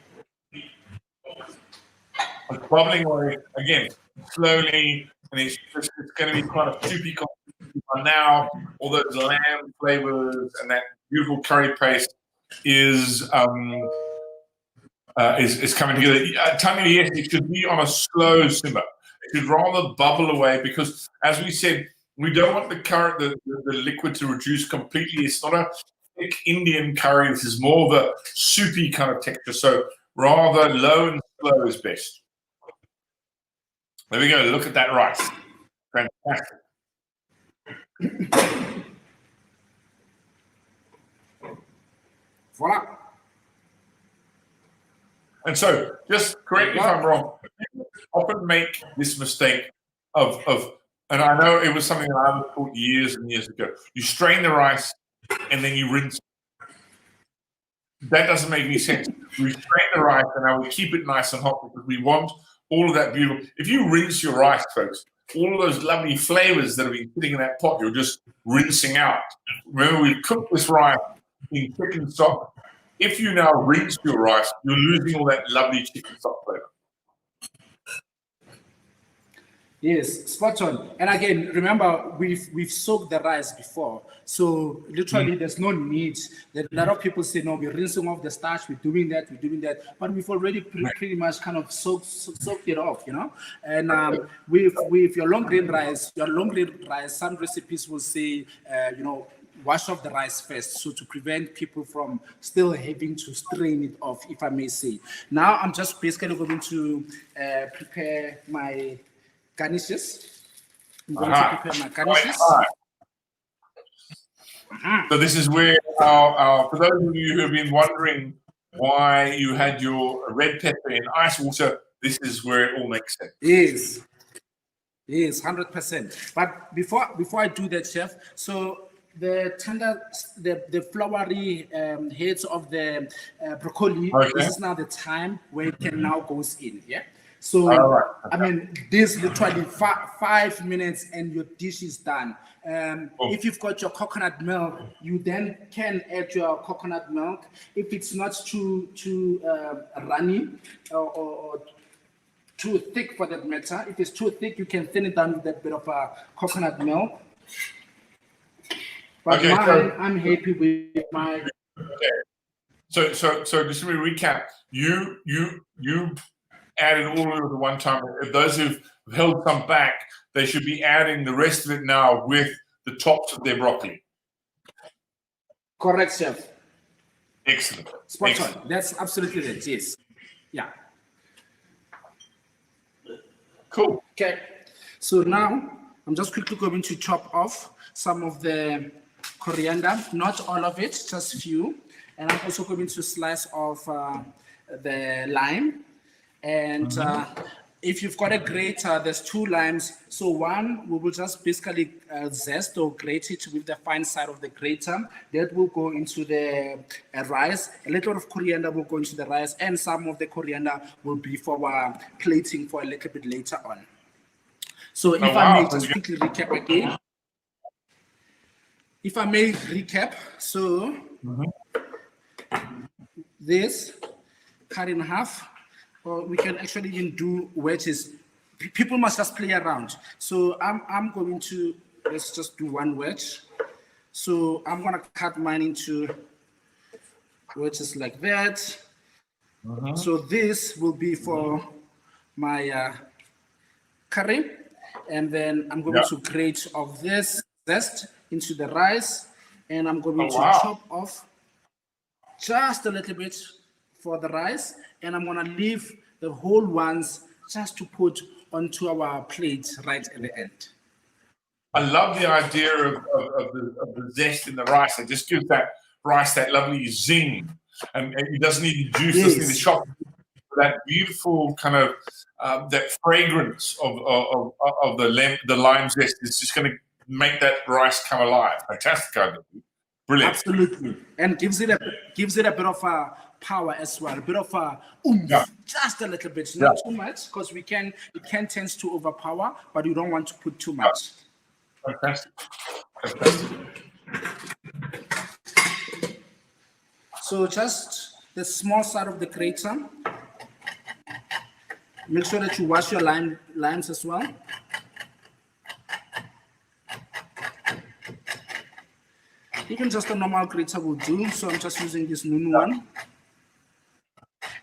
It's bubbling away again, slowly. And it's going to be quite a soupy consistency by now. All those lamb flavors and that beautiful curry paste is coming together. Tanya, yes, it should be on a slow simmer. It should rather bubble away because, as we said, we don't want the liquid to reduce completely. It's not a thick Indian curry. This is more of a soupy kind of texture. So rather low and slow is best. There we go. Look at that rice. Fantastic. Voila. And so, just correct me if I'm wrong, people often make this mistake of, and I know it was something that I was taught years and years ago. You strain the rice and then you rinse. That doesn't make any sense. We strain the rice and now we keep it nice and hot because we want all of that beautiful. If you rinse your rice, folks, all of those lovely flavors that have been sitting in that pot, you're just rinsing out. Remember, we've cooked this rice in chicken stock. If you now rinse your rice, you're losing all that lovely chicken stock flavor. Yes, spot on. And again, remember, we've soaked the rice before. So literally, there's no need. A lot of people say, no, we're rinsing off the starch, we're doing that. But we've already pretty much kind of soaked it off, you know? And with your long grain rice, some recipes will say, wash off the rice first, so to prevent people from still having to strain it off, if I may say. Now, I'm just basically going to prepare my garnishes. I'm going to prepare my garnishes. So this is where our, for those of you who have been wondering why you had your red pepper in ice water, this is where it all makes sense. Yes, 100%. But before I do that, Chef, so the tender, the flowery heads of the broccoli, this is now the time where it can now goes in, yeah? So, I mean, this literally 5 minutes and your dish is done. If you've got your coconut milk, you then can add your coconut milk. If it's not too runny or too thick for that matter, if it's too thick, you can thin it down with a bit of coconut milk. But I'm happy with my. Okay. So just to recap, you added all of it at one time. If those who've held some back, they should be adding the rest of it now with the tops of their broccoli. Correct, Chef. Excellent. Spot on. That's absolutely it. Yes. Yeah. Cool. Okay. So now I'm just quickly going to chop off some of the coriander, not all of it, just few. And I'm also going to slice off the lime. And if you've got a grater, there's 2 limes. So one, we will just basically zest or grate it with the fine side of the grater. That will go into the rice. A little of coriander will go into the rice, and some of the coriander will be for our plating for a little bit later on. So if I may just quickly recap again. If I may recap, so this cut in half. Or we can actually even do wedges. People must just play around. So I'm going to, let's just do 1 wedge. So I'm gonna cut mine into wedges like that. So this will be for my curry. And then I'm going to grate of this zest into the rice. And I'm going to chop off just a little bit for the rice, and I'm gonna leave the whole ones just to put onto our plate right at the end. I love the idea of the zest in the rice. It just gives that rice that lovely zing, and it doesn't need the juice, doesn't need the shock. That beautiful kind of that fragrance of the lime zest is just going to make that rice come alive. Fantastic idea. Brilliant. Absolutely, and gives it a bit of a power as well, a bit of a just a little bit, not too much, because it can tend to overpower, but you don't want to put too much. Fantastic. So just the small side of the grater. Make sure that you wash your limes as well. Even just a normal grater will do. So I'm just using this Nunu one.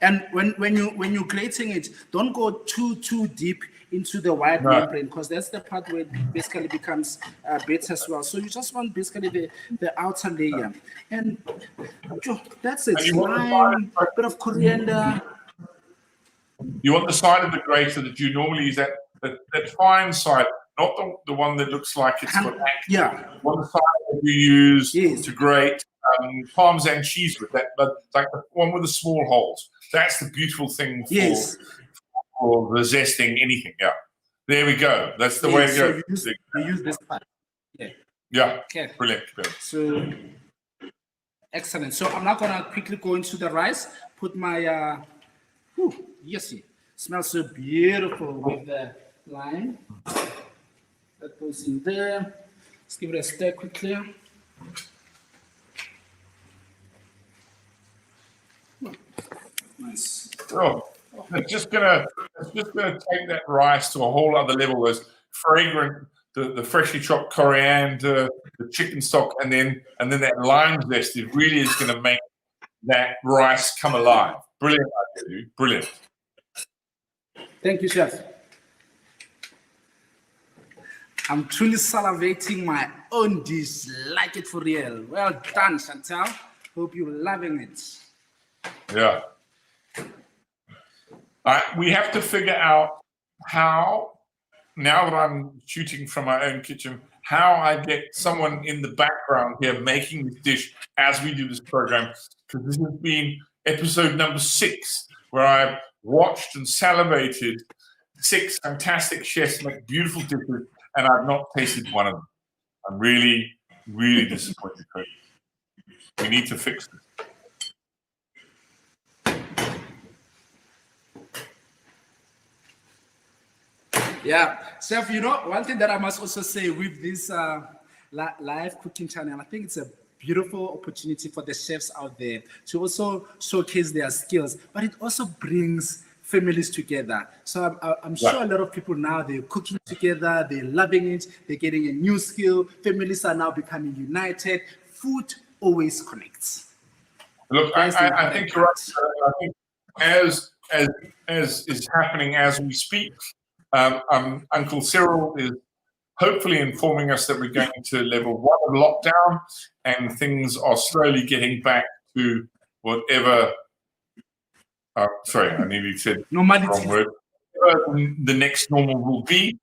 And when you're grating it, don't go too deep into the white membrane, because that's the part where it basically becomes bitter as well. So you just want basically the outer layer, and that's it. Lime, a bit of coriander. You want the side of the grater that you normally use, that fine side, not the one that looks like it's got acne. Yeah. One side that you use to grate Parmesan cheese with, that, but like the one with the small holes. That's the beautiful thing for the zesting anything. Yeah. There we go. That's the way to go. So you use this part. Yeah. Yeah. Okay. Brilliant. So excellent. So I'm not gonna quickly go into the rice. Put my yes, smells so beautiful with the lime. That goes in there. Let's give it a stir quickly. Nice. Oh, it's just gonna take that rice to a whole other level. There's fragrant, the freshly chopped coriander, the chicken stock, and then that lime zest. It really is going to make that rice come alive. Brilliant idea, dude. Brilliant. Thank you, Chef. I'm truly salivating my own dish. Like it for real. Well done, Chantal. Hope you're loving it. Yeah. We have to figure out how, now that I'm shooting from my own kitchen, how I get someone in the background here making this dish as we do this program, because this has been episode number 6, where I've watched and salivated 6 fantastic chefs make beautiful dishes, and I've not tasted one of them. I'm really, really disappointed. We need to fix this. Yeah, Chef, one thing that I must also say with this live cooking channel, I think it's a beautiful opportunity for the chefs out there to also showcase their skills, but it also brings families together. So I'm sure a lot of people now, they're cooking together, they're loving it, they're getting a new skill, families are now becoming united. Food always connects. Look, I think you're right. I think as is happening as we speak, Uncle Cyril is hopefully informing us that we're going to level 1 of lockdown, and things are slowly getting back to whatever. Sorry, I nearly said the wrong word. The next normal will be.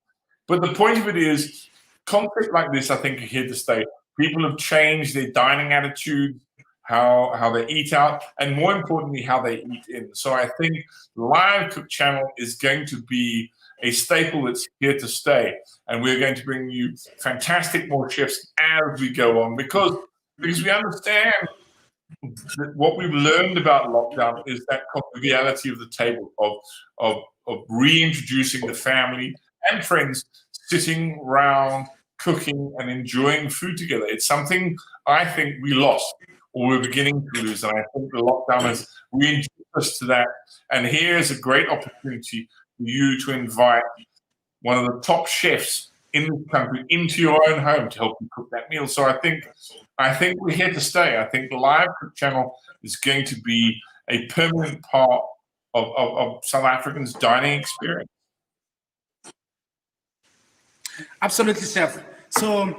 But the point of it is, concepts like this, I think, are here to stay. People have changed their dining attitude, how they eat out, and more importantly, how they eat in. So I think Live Cook Channel is going to be a staple that's here to stay. And we're going to bring you fantastic more chefs as we go on, because we understand that what we've learned about lockdown is that conviviality of the table, of reintroducing the family and friends sitting around, cooking and enjoying food together. It's something I think we lost, or we're beginning to lose. And I think the lockdown has reintroduced us to that. And here's a great opportunity for you to invite one of the top chefs in this country into your own home to help you cook that meal. So I think we're here to stay. I think the Live Cook Channel is going to be a permanent part of South Africans' dining experience. Absolutely, Chef. So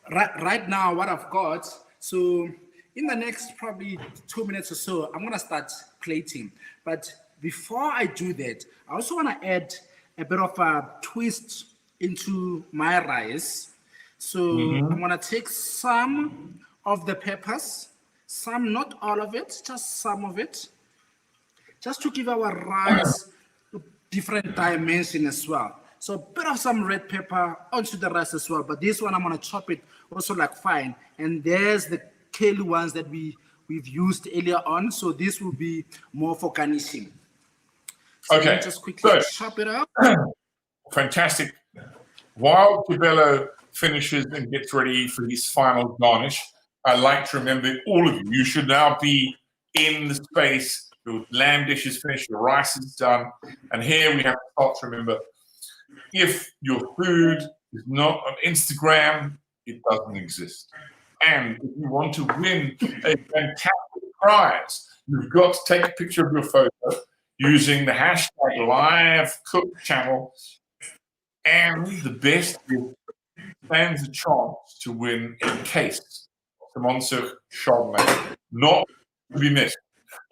right now, what I've got, so in the next probably 2 minutes or so, I'm gonna start plating. But before I do that, I also wanna add a bit of a twist into my rice. So I'm gonna take some of the peppers, some, not all of it, just some of it, just to give our rice a different dimension as well. So a bit of some red pepper onto the rice as well. But this one, I'm gonna chop it also like fine. And there's the curly ones that we've used earlier on. So this will be more for garnishing. So Okay, just quickly chop it up. Fantastic. While Kabelo finishes and gets ready for his final garnish, I'd like to remember all of you, you should now be in the space. Your lamb dish is finished, your rice is done. And here we have to start to remember, if your food is not on Instagram, it doesn't exist. And if you want to win a fantastic prize, you've got to take a picture of your photo using the hashtag LiveCookChannel, and the best gift stands a chance to win a case of the Monster Chardonnay. Not to be missed.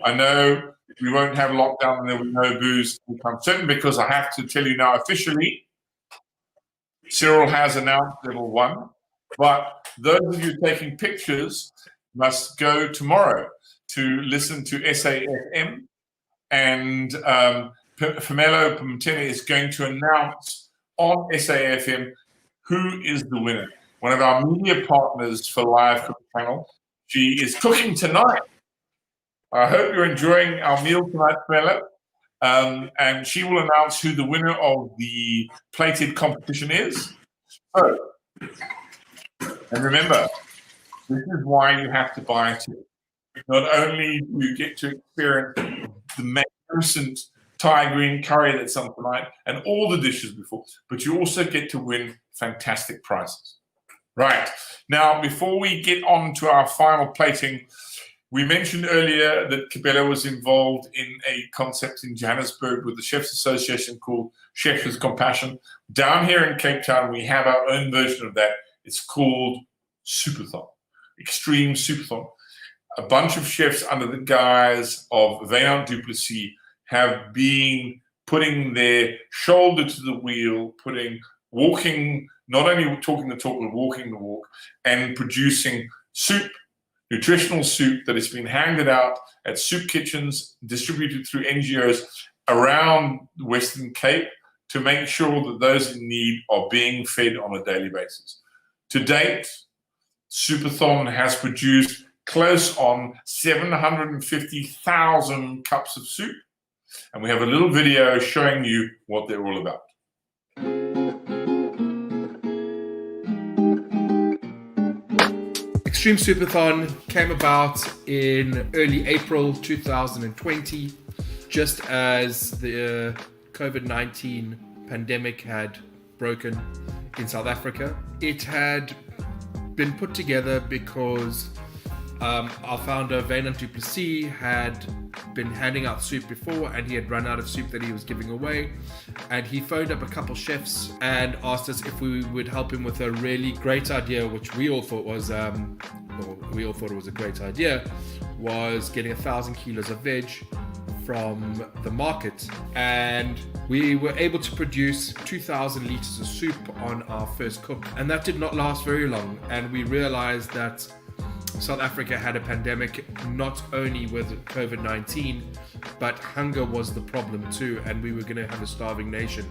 I know we won't have lockdown and there will be no booze anytime soon, because I have to tell you now officially, Cyril has announced level 1, but those of you taking pictures must go tomorrow to listen to SAFM, and Pamela Pamtene is going to announce on SAFM who is the winner. One of our media partners for Live Cook Channel. She is cooking tonight. I hope you're enjoying our meal tonight, Pamela. And she will announce who the winner of the plated competition is. So, and remember, this is why you have to buy a ticket. Not only do you get to experience the magnificent Thai green curry that's on tonight and all the dishes before, but you also get to win fantastic prizes. Right, now before we get on to our final plating, we mentioned earlier that Kabelo was involved in a concept in Johannesburg with the Chefs Association called Chefs with Compassion. Down here in Cape Town, we have our own version of that. It's called Superthon, Extreme Superthon. A bunch of chefs under the guise of Wynand du Plessis have been putting their shoulder to the wheel, walking, not only talking the talk, but walking the walk, and producing soup, nutritional soup that has been handed out at soup kitchens, distributed through NGOs around the Western Cape to make sure that those in need are being fed on a daily basis. To date, Superthon has produced close on 750,000 cups of soup, and we have a little video showing you what they're all about. Extreme Superthon came about in early April 2020, just as the COVID-19 pandemic had broken in South Africa. It had been put together because our founder, Wynand du Plessis, had been handing out soup before, and he had run out of soup that he was giving away. And he phoned up a couple chefs and asked us if we would help him with a really great idea, which we all thought was, it was a great idea, was getting 1,000 kilos of veg, from the market, and we were able to produce 2,000 liters of soup on our first cook, and that did not last very long. And we realized that South Africa had a pandemic, not only with COVID-19, but hunger was the problem too, and we were going to have a starving nation.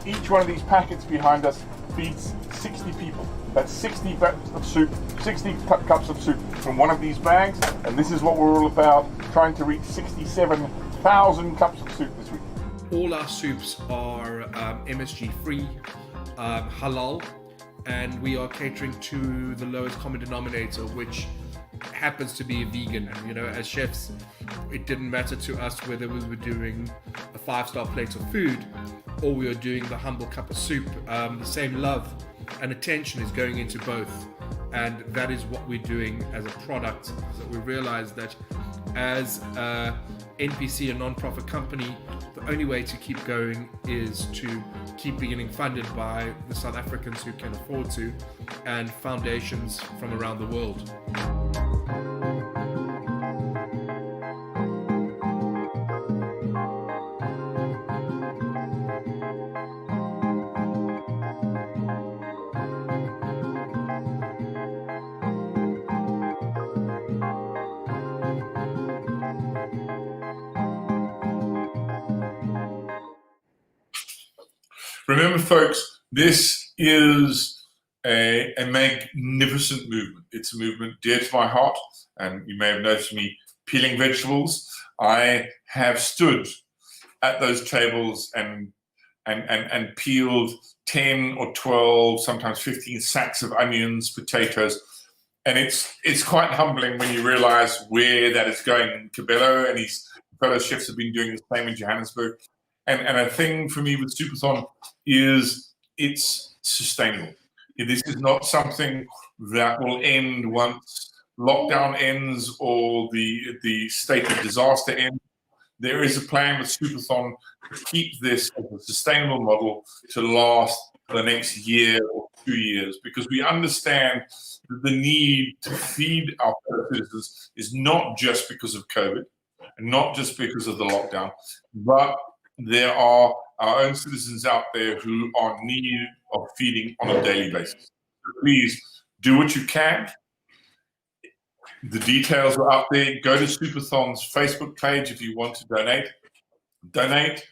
Each one of these packets behind us feeds 60 people. That's 60 cups of soup, 60 cups of soup from one of these bags, and this is what we're all about, trying to reach 67,000 cups of soup this week. All our soups are MSG free, halal, and we are catering to the lowest common denominator, which happens to be a vegan. You know, as chefs, it didn't matter to us whether we were doing a 5-star plate of food or we were doing the humble cup of soup. The same love and attention is going into both, and that is what we're doing as a product. So we realize that as a NPC, a non-profit company, the only way to keep going is to keep being funded by the South Africans who can afford to, and foundations from around the world. Remember, folks, this is a magnificent movement. It's a movement dear to my heart, and you may have noticed me peeling vegetables. I have stood at those tables and peeled 10 or 12, sometimes 15 sacks of onions, potatoes, and it's quite humbling when you realize where that is going. Kabelo and his fellow chefs have been doing the same in Johannesburg. And a thing for me with Soupathon is it's sustainable. This is not something that will end once lockdown ends or the state of disaster ends. There is a plan with Soupathon to keep this as a sustainable model to last for the next year or 2 years, because we understand that the need to feed our fellow citizens is not just because of COVID, and not just because of the lockdown, but there are our own citizens out there who are in need of feeding on a daily basis. So please do what you can. The details are up there. Go to Soupathon's Facebook page if you want to donate. Donate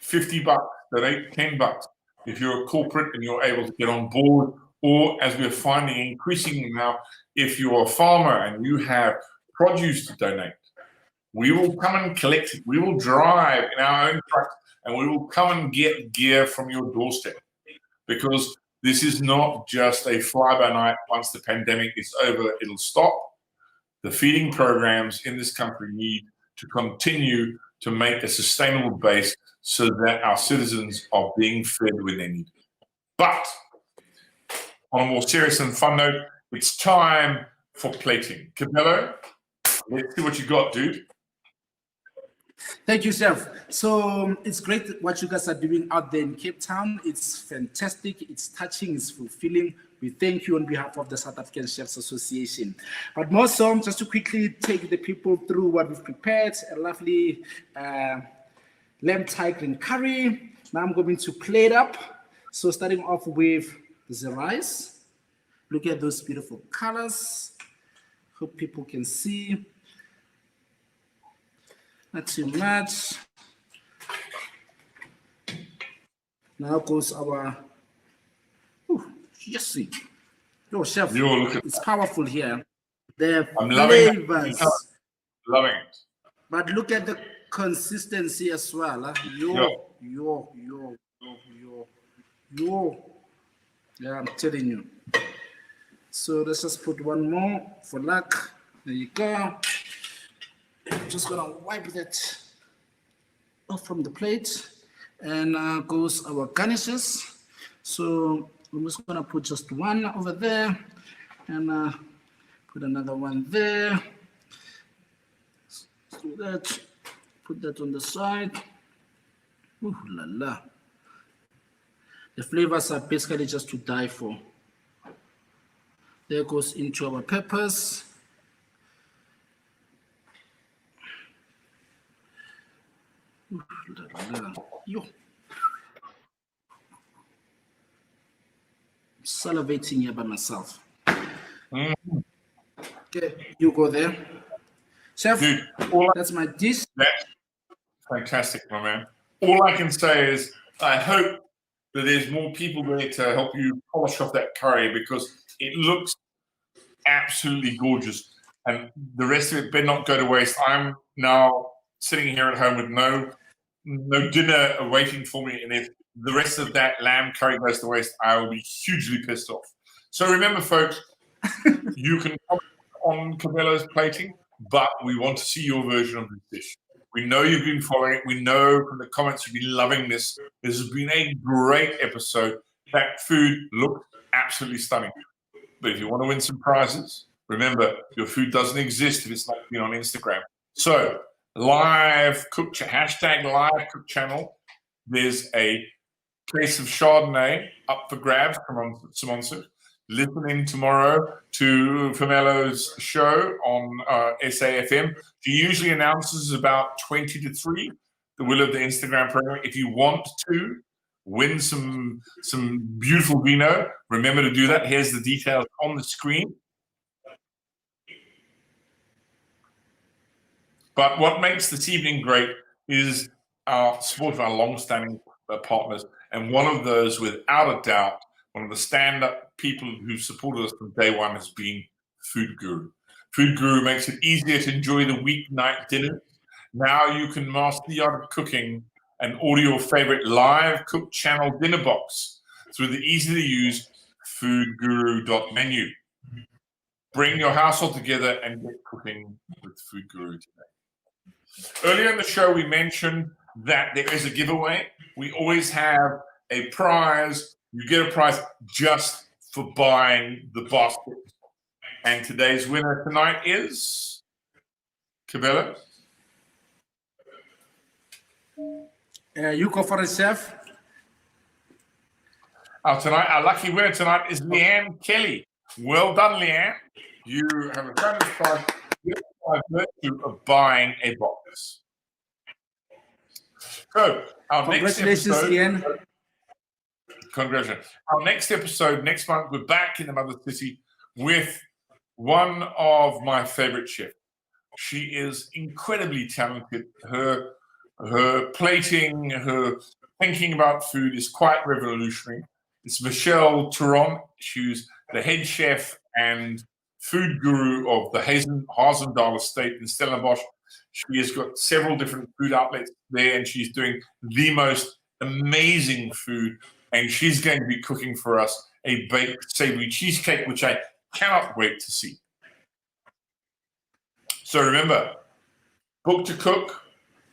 $50, donate $10 if you're a corporate and you're able to get on board, or as we're finding increasingly now, if you're a farmer and you have produce to donate. We will come and collect it. We will drive in our own truck and we will come and get gear from your doorstep, because this is not just a fly-by-night. Once the pandemic is over, it'll stop. The feeding programs in this country need to continue to make a sustainable base so that our citizens are being fed when they need it. But on a more serious and fun note, it's time for plating. Kabelo, let's see what you got, dude. Thank you, Chef. So it's great what you guys are doing out there in Cape Town. It's fantastic, it's touching, it's fulfilling. We thank you on behalf of the South African Chefs Association. But more so, just to quickly take the people through what we've prepared, a lovely lamb Thai green curry. Now I'm going to plate up. So starting off with the rice. Look at those beautiful colors. Hope people can see. Not too much. Now goes our, just see. Oh, Chef, it's powerful here. The flavors. Loving it. But look at the consistency as well. Huh? Yo. Yeah, I'm telling you. So let's just put one more for luck. There you go. I'm just gonna wipe that off from the plate, and goes our garnishes. So I'm just gonna put just one over there, and put another one there. Let's do that. Put that on the side. Ooh la la. The flavors are basically just to die for. There goes into our peppers. Yo. Salivating here by myself. Okay, you go there. Chef, Dude, all that's my dish. that's fantastic, my man. All I can say is I hope that there's more people there to help you polish off that curry because it looks absolutely gorgeous. And the rest of it better not go to waste. I'm now sitting here at home with no dinner waiting for me. And if the rest of that lamb curry goes to waste, I will be hugely pissed off. So remember, folks, you can comment on Kabelo's plating, but we want to see your version of this dish. We know you've been following it. We know from the comments you've been loving this. This has been a great episode. That food looked absolutely stunning. But if you want to win some prizes, remember, your food doesn't exist if it's not been on Instagram. So, hashtag live cook channel. There's a case of Chardonnay up for grabs from Simonsu. Listen in tomorrow to Famelo's show on SAFM. She usually announces about 20 to 3, the will of the Instagram program. If you want to win some beautiful vino, remember to do that. Here's the details on the screen. But what makes this evening great is our support of our long-standing partners. And one of those, without a doubt, one of the stand-up people who supported us from day one has been Food Guru. Food Guru makes it easier to enjoy the weeknight dinner. Now you can master the art of cooking and order your favorite live cook channel dinner box through the easy-to-use foodguru.menu. Bring your household together and get cooking with Food Guru today. Earlier in the show, we mentioned that there is a giveaway. We always have a prize. You get a prize just for buying the basket. And today's winner tonight is Kabelo. You go for it, chef. Our lucky winner tonight is Leanne Kelly. Well done, Leanne. You have a bonus prize by virtue of buying a box. So, Congratulations, Leanne. Congratulations. Our next episode, next month, we're back in the Mother City with one of my favorite chefs. She is incredibly talented. Her plating, her thinking about food is quite revolutionary. It's Michelle Turon. She's the head chef and food guru of the Hazendal estate in Stellenbosch. She has got several different food outlets there, and she's doing the most amazing food. And she's going to be cooking for us a baked savory cheesecake, which I cannot wait to see. So remember, book to cook,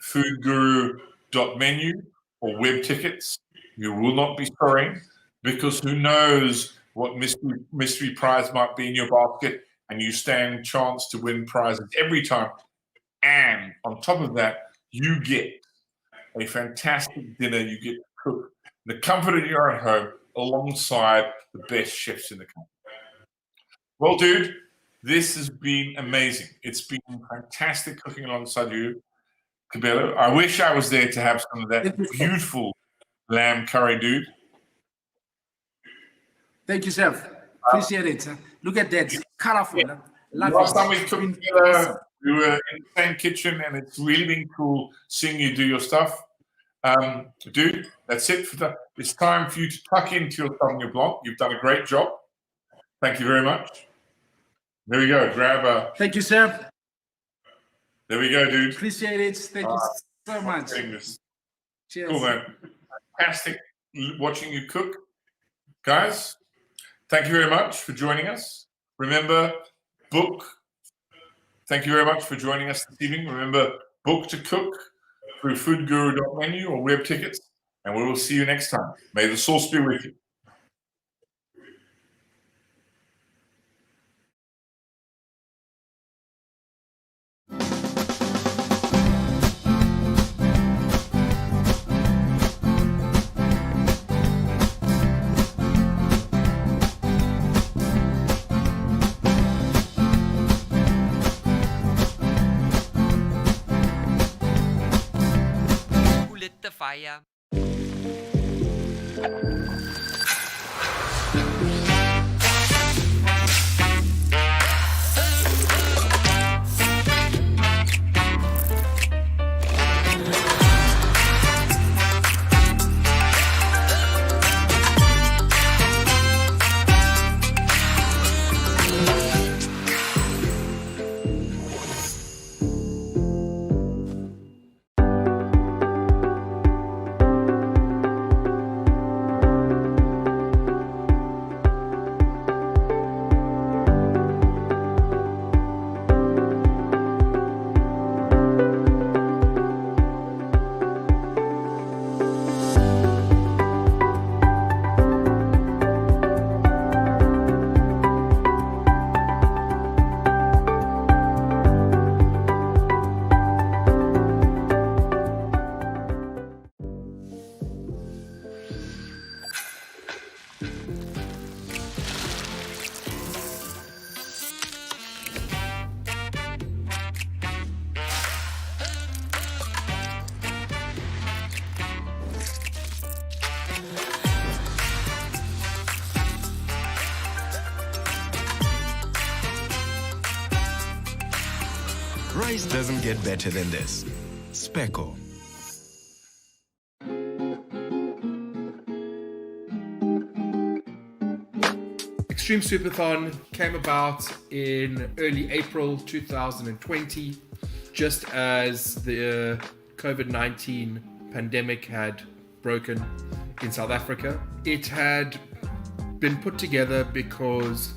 foodguru.menu, or web tickets. You will not be sorry, because who knows what mystery prize might be in your basket, and you stand chance to win prizes every time. And on top of that, you get a fantastic dinner. You get to cook the comfort of your own home alongside the best chefs in the country. Well, dude, this has been amazing. It's been fantastic cooking alongside you, Kabelo. I wish I was there to have some of that beautiful lamb curry, dude. Thank you, chef. Appreciate it. Look at that. It's colorful. Last time we cooked together, we were in the same kitchen, and it's really been cool seeing you do your stuff. Dude, that's it. It's time for you to tuck into your Sauvignon Blanc. You've done a great job. Thank you very much. There we go. Grab a... Thank you, chef. There we go, dude. Appreciate it. Thank you so much. Cheers. Cool, man. Fantastic watching you cook. Guys, thank you very much for joining us. Remember, book. Thank you very much for joining us this evening. Remember, book to cook through foodguru.menu or web tickets, and we will see you next time. May the sauce be with you. Rice doesn't get better than this. Speckle. Extreme Soupathon came about in early April 2020, just as the COVID-19 pandemic had broken in South Africa. It had been put together because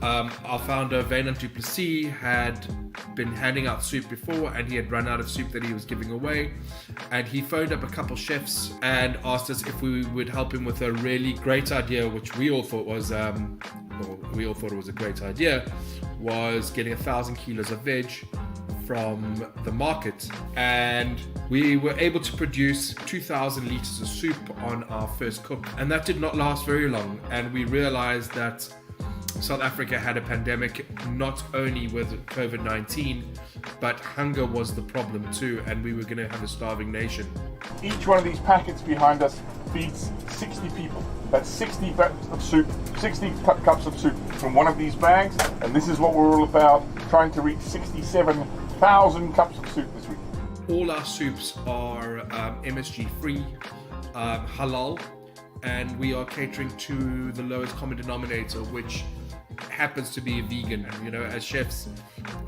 our founder, Wynand du Plessis, had been handing out soup before and he had run out of soup that he was giving away. And he phoned up a couple chefs and asked us if we would help him with a really great idea, which we all thought was, a great idea, was getting 1,000 kilos of veg from the market. And we were able to produce 2,000 liters of soup on our first cook. And that did not last very long. And we realized that South Africa had a pandemic, not only with COVID-19, but hunger was the problem too, and we were going to have a starving nation. Each one of these packets behind us feeds 60 people. That's 60 bags of soup, 60 cups of soup from one of these bags, and this is what we're all about, trying to reach 67,000 cups of soup this week. All our soups are MSG free, halal, and we are catering to the lowest common denominator, which happens to be vegan. You know, as chefs,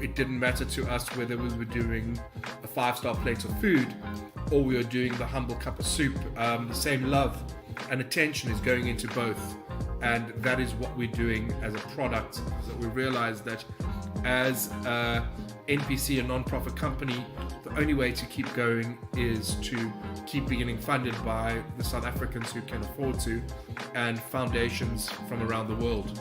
it didn't matter to us whether we were doing a 5-star plate of food or we were doing the humble cup of soup. The same love and attention is going into both, and that is what we're doing as a product. So we realize that as a NPC, a non-profit company, the only way to keep going is to keep being funded by the South Africans who can afford to, and foundations from around the world.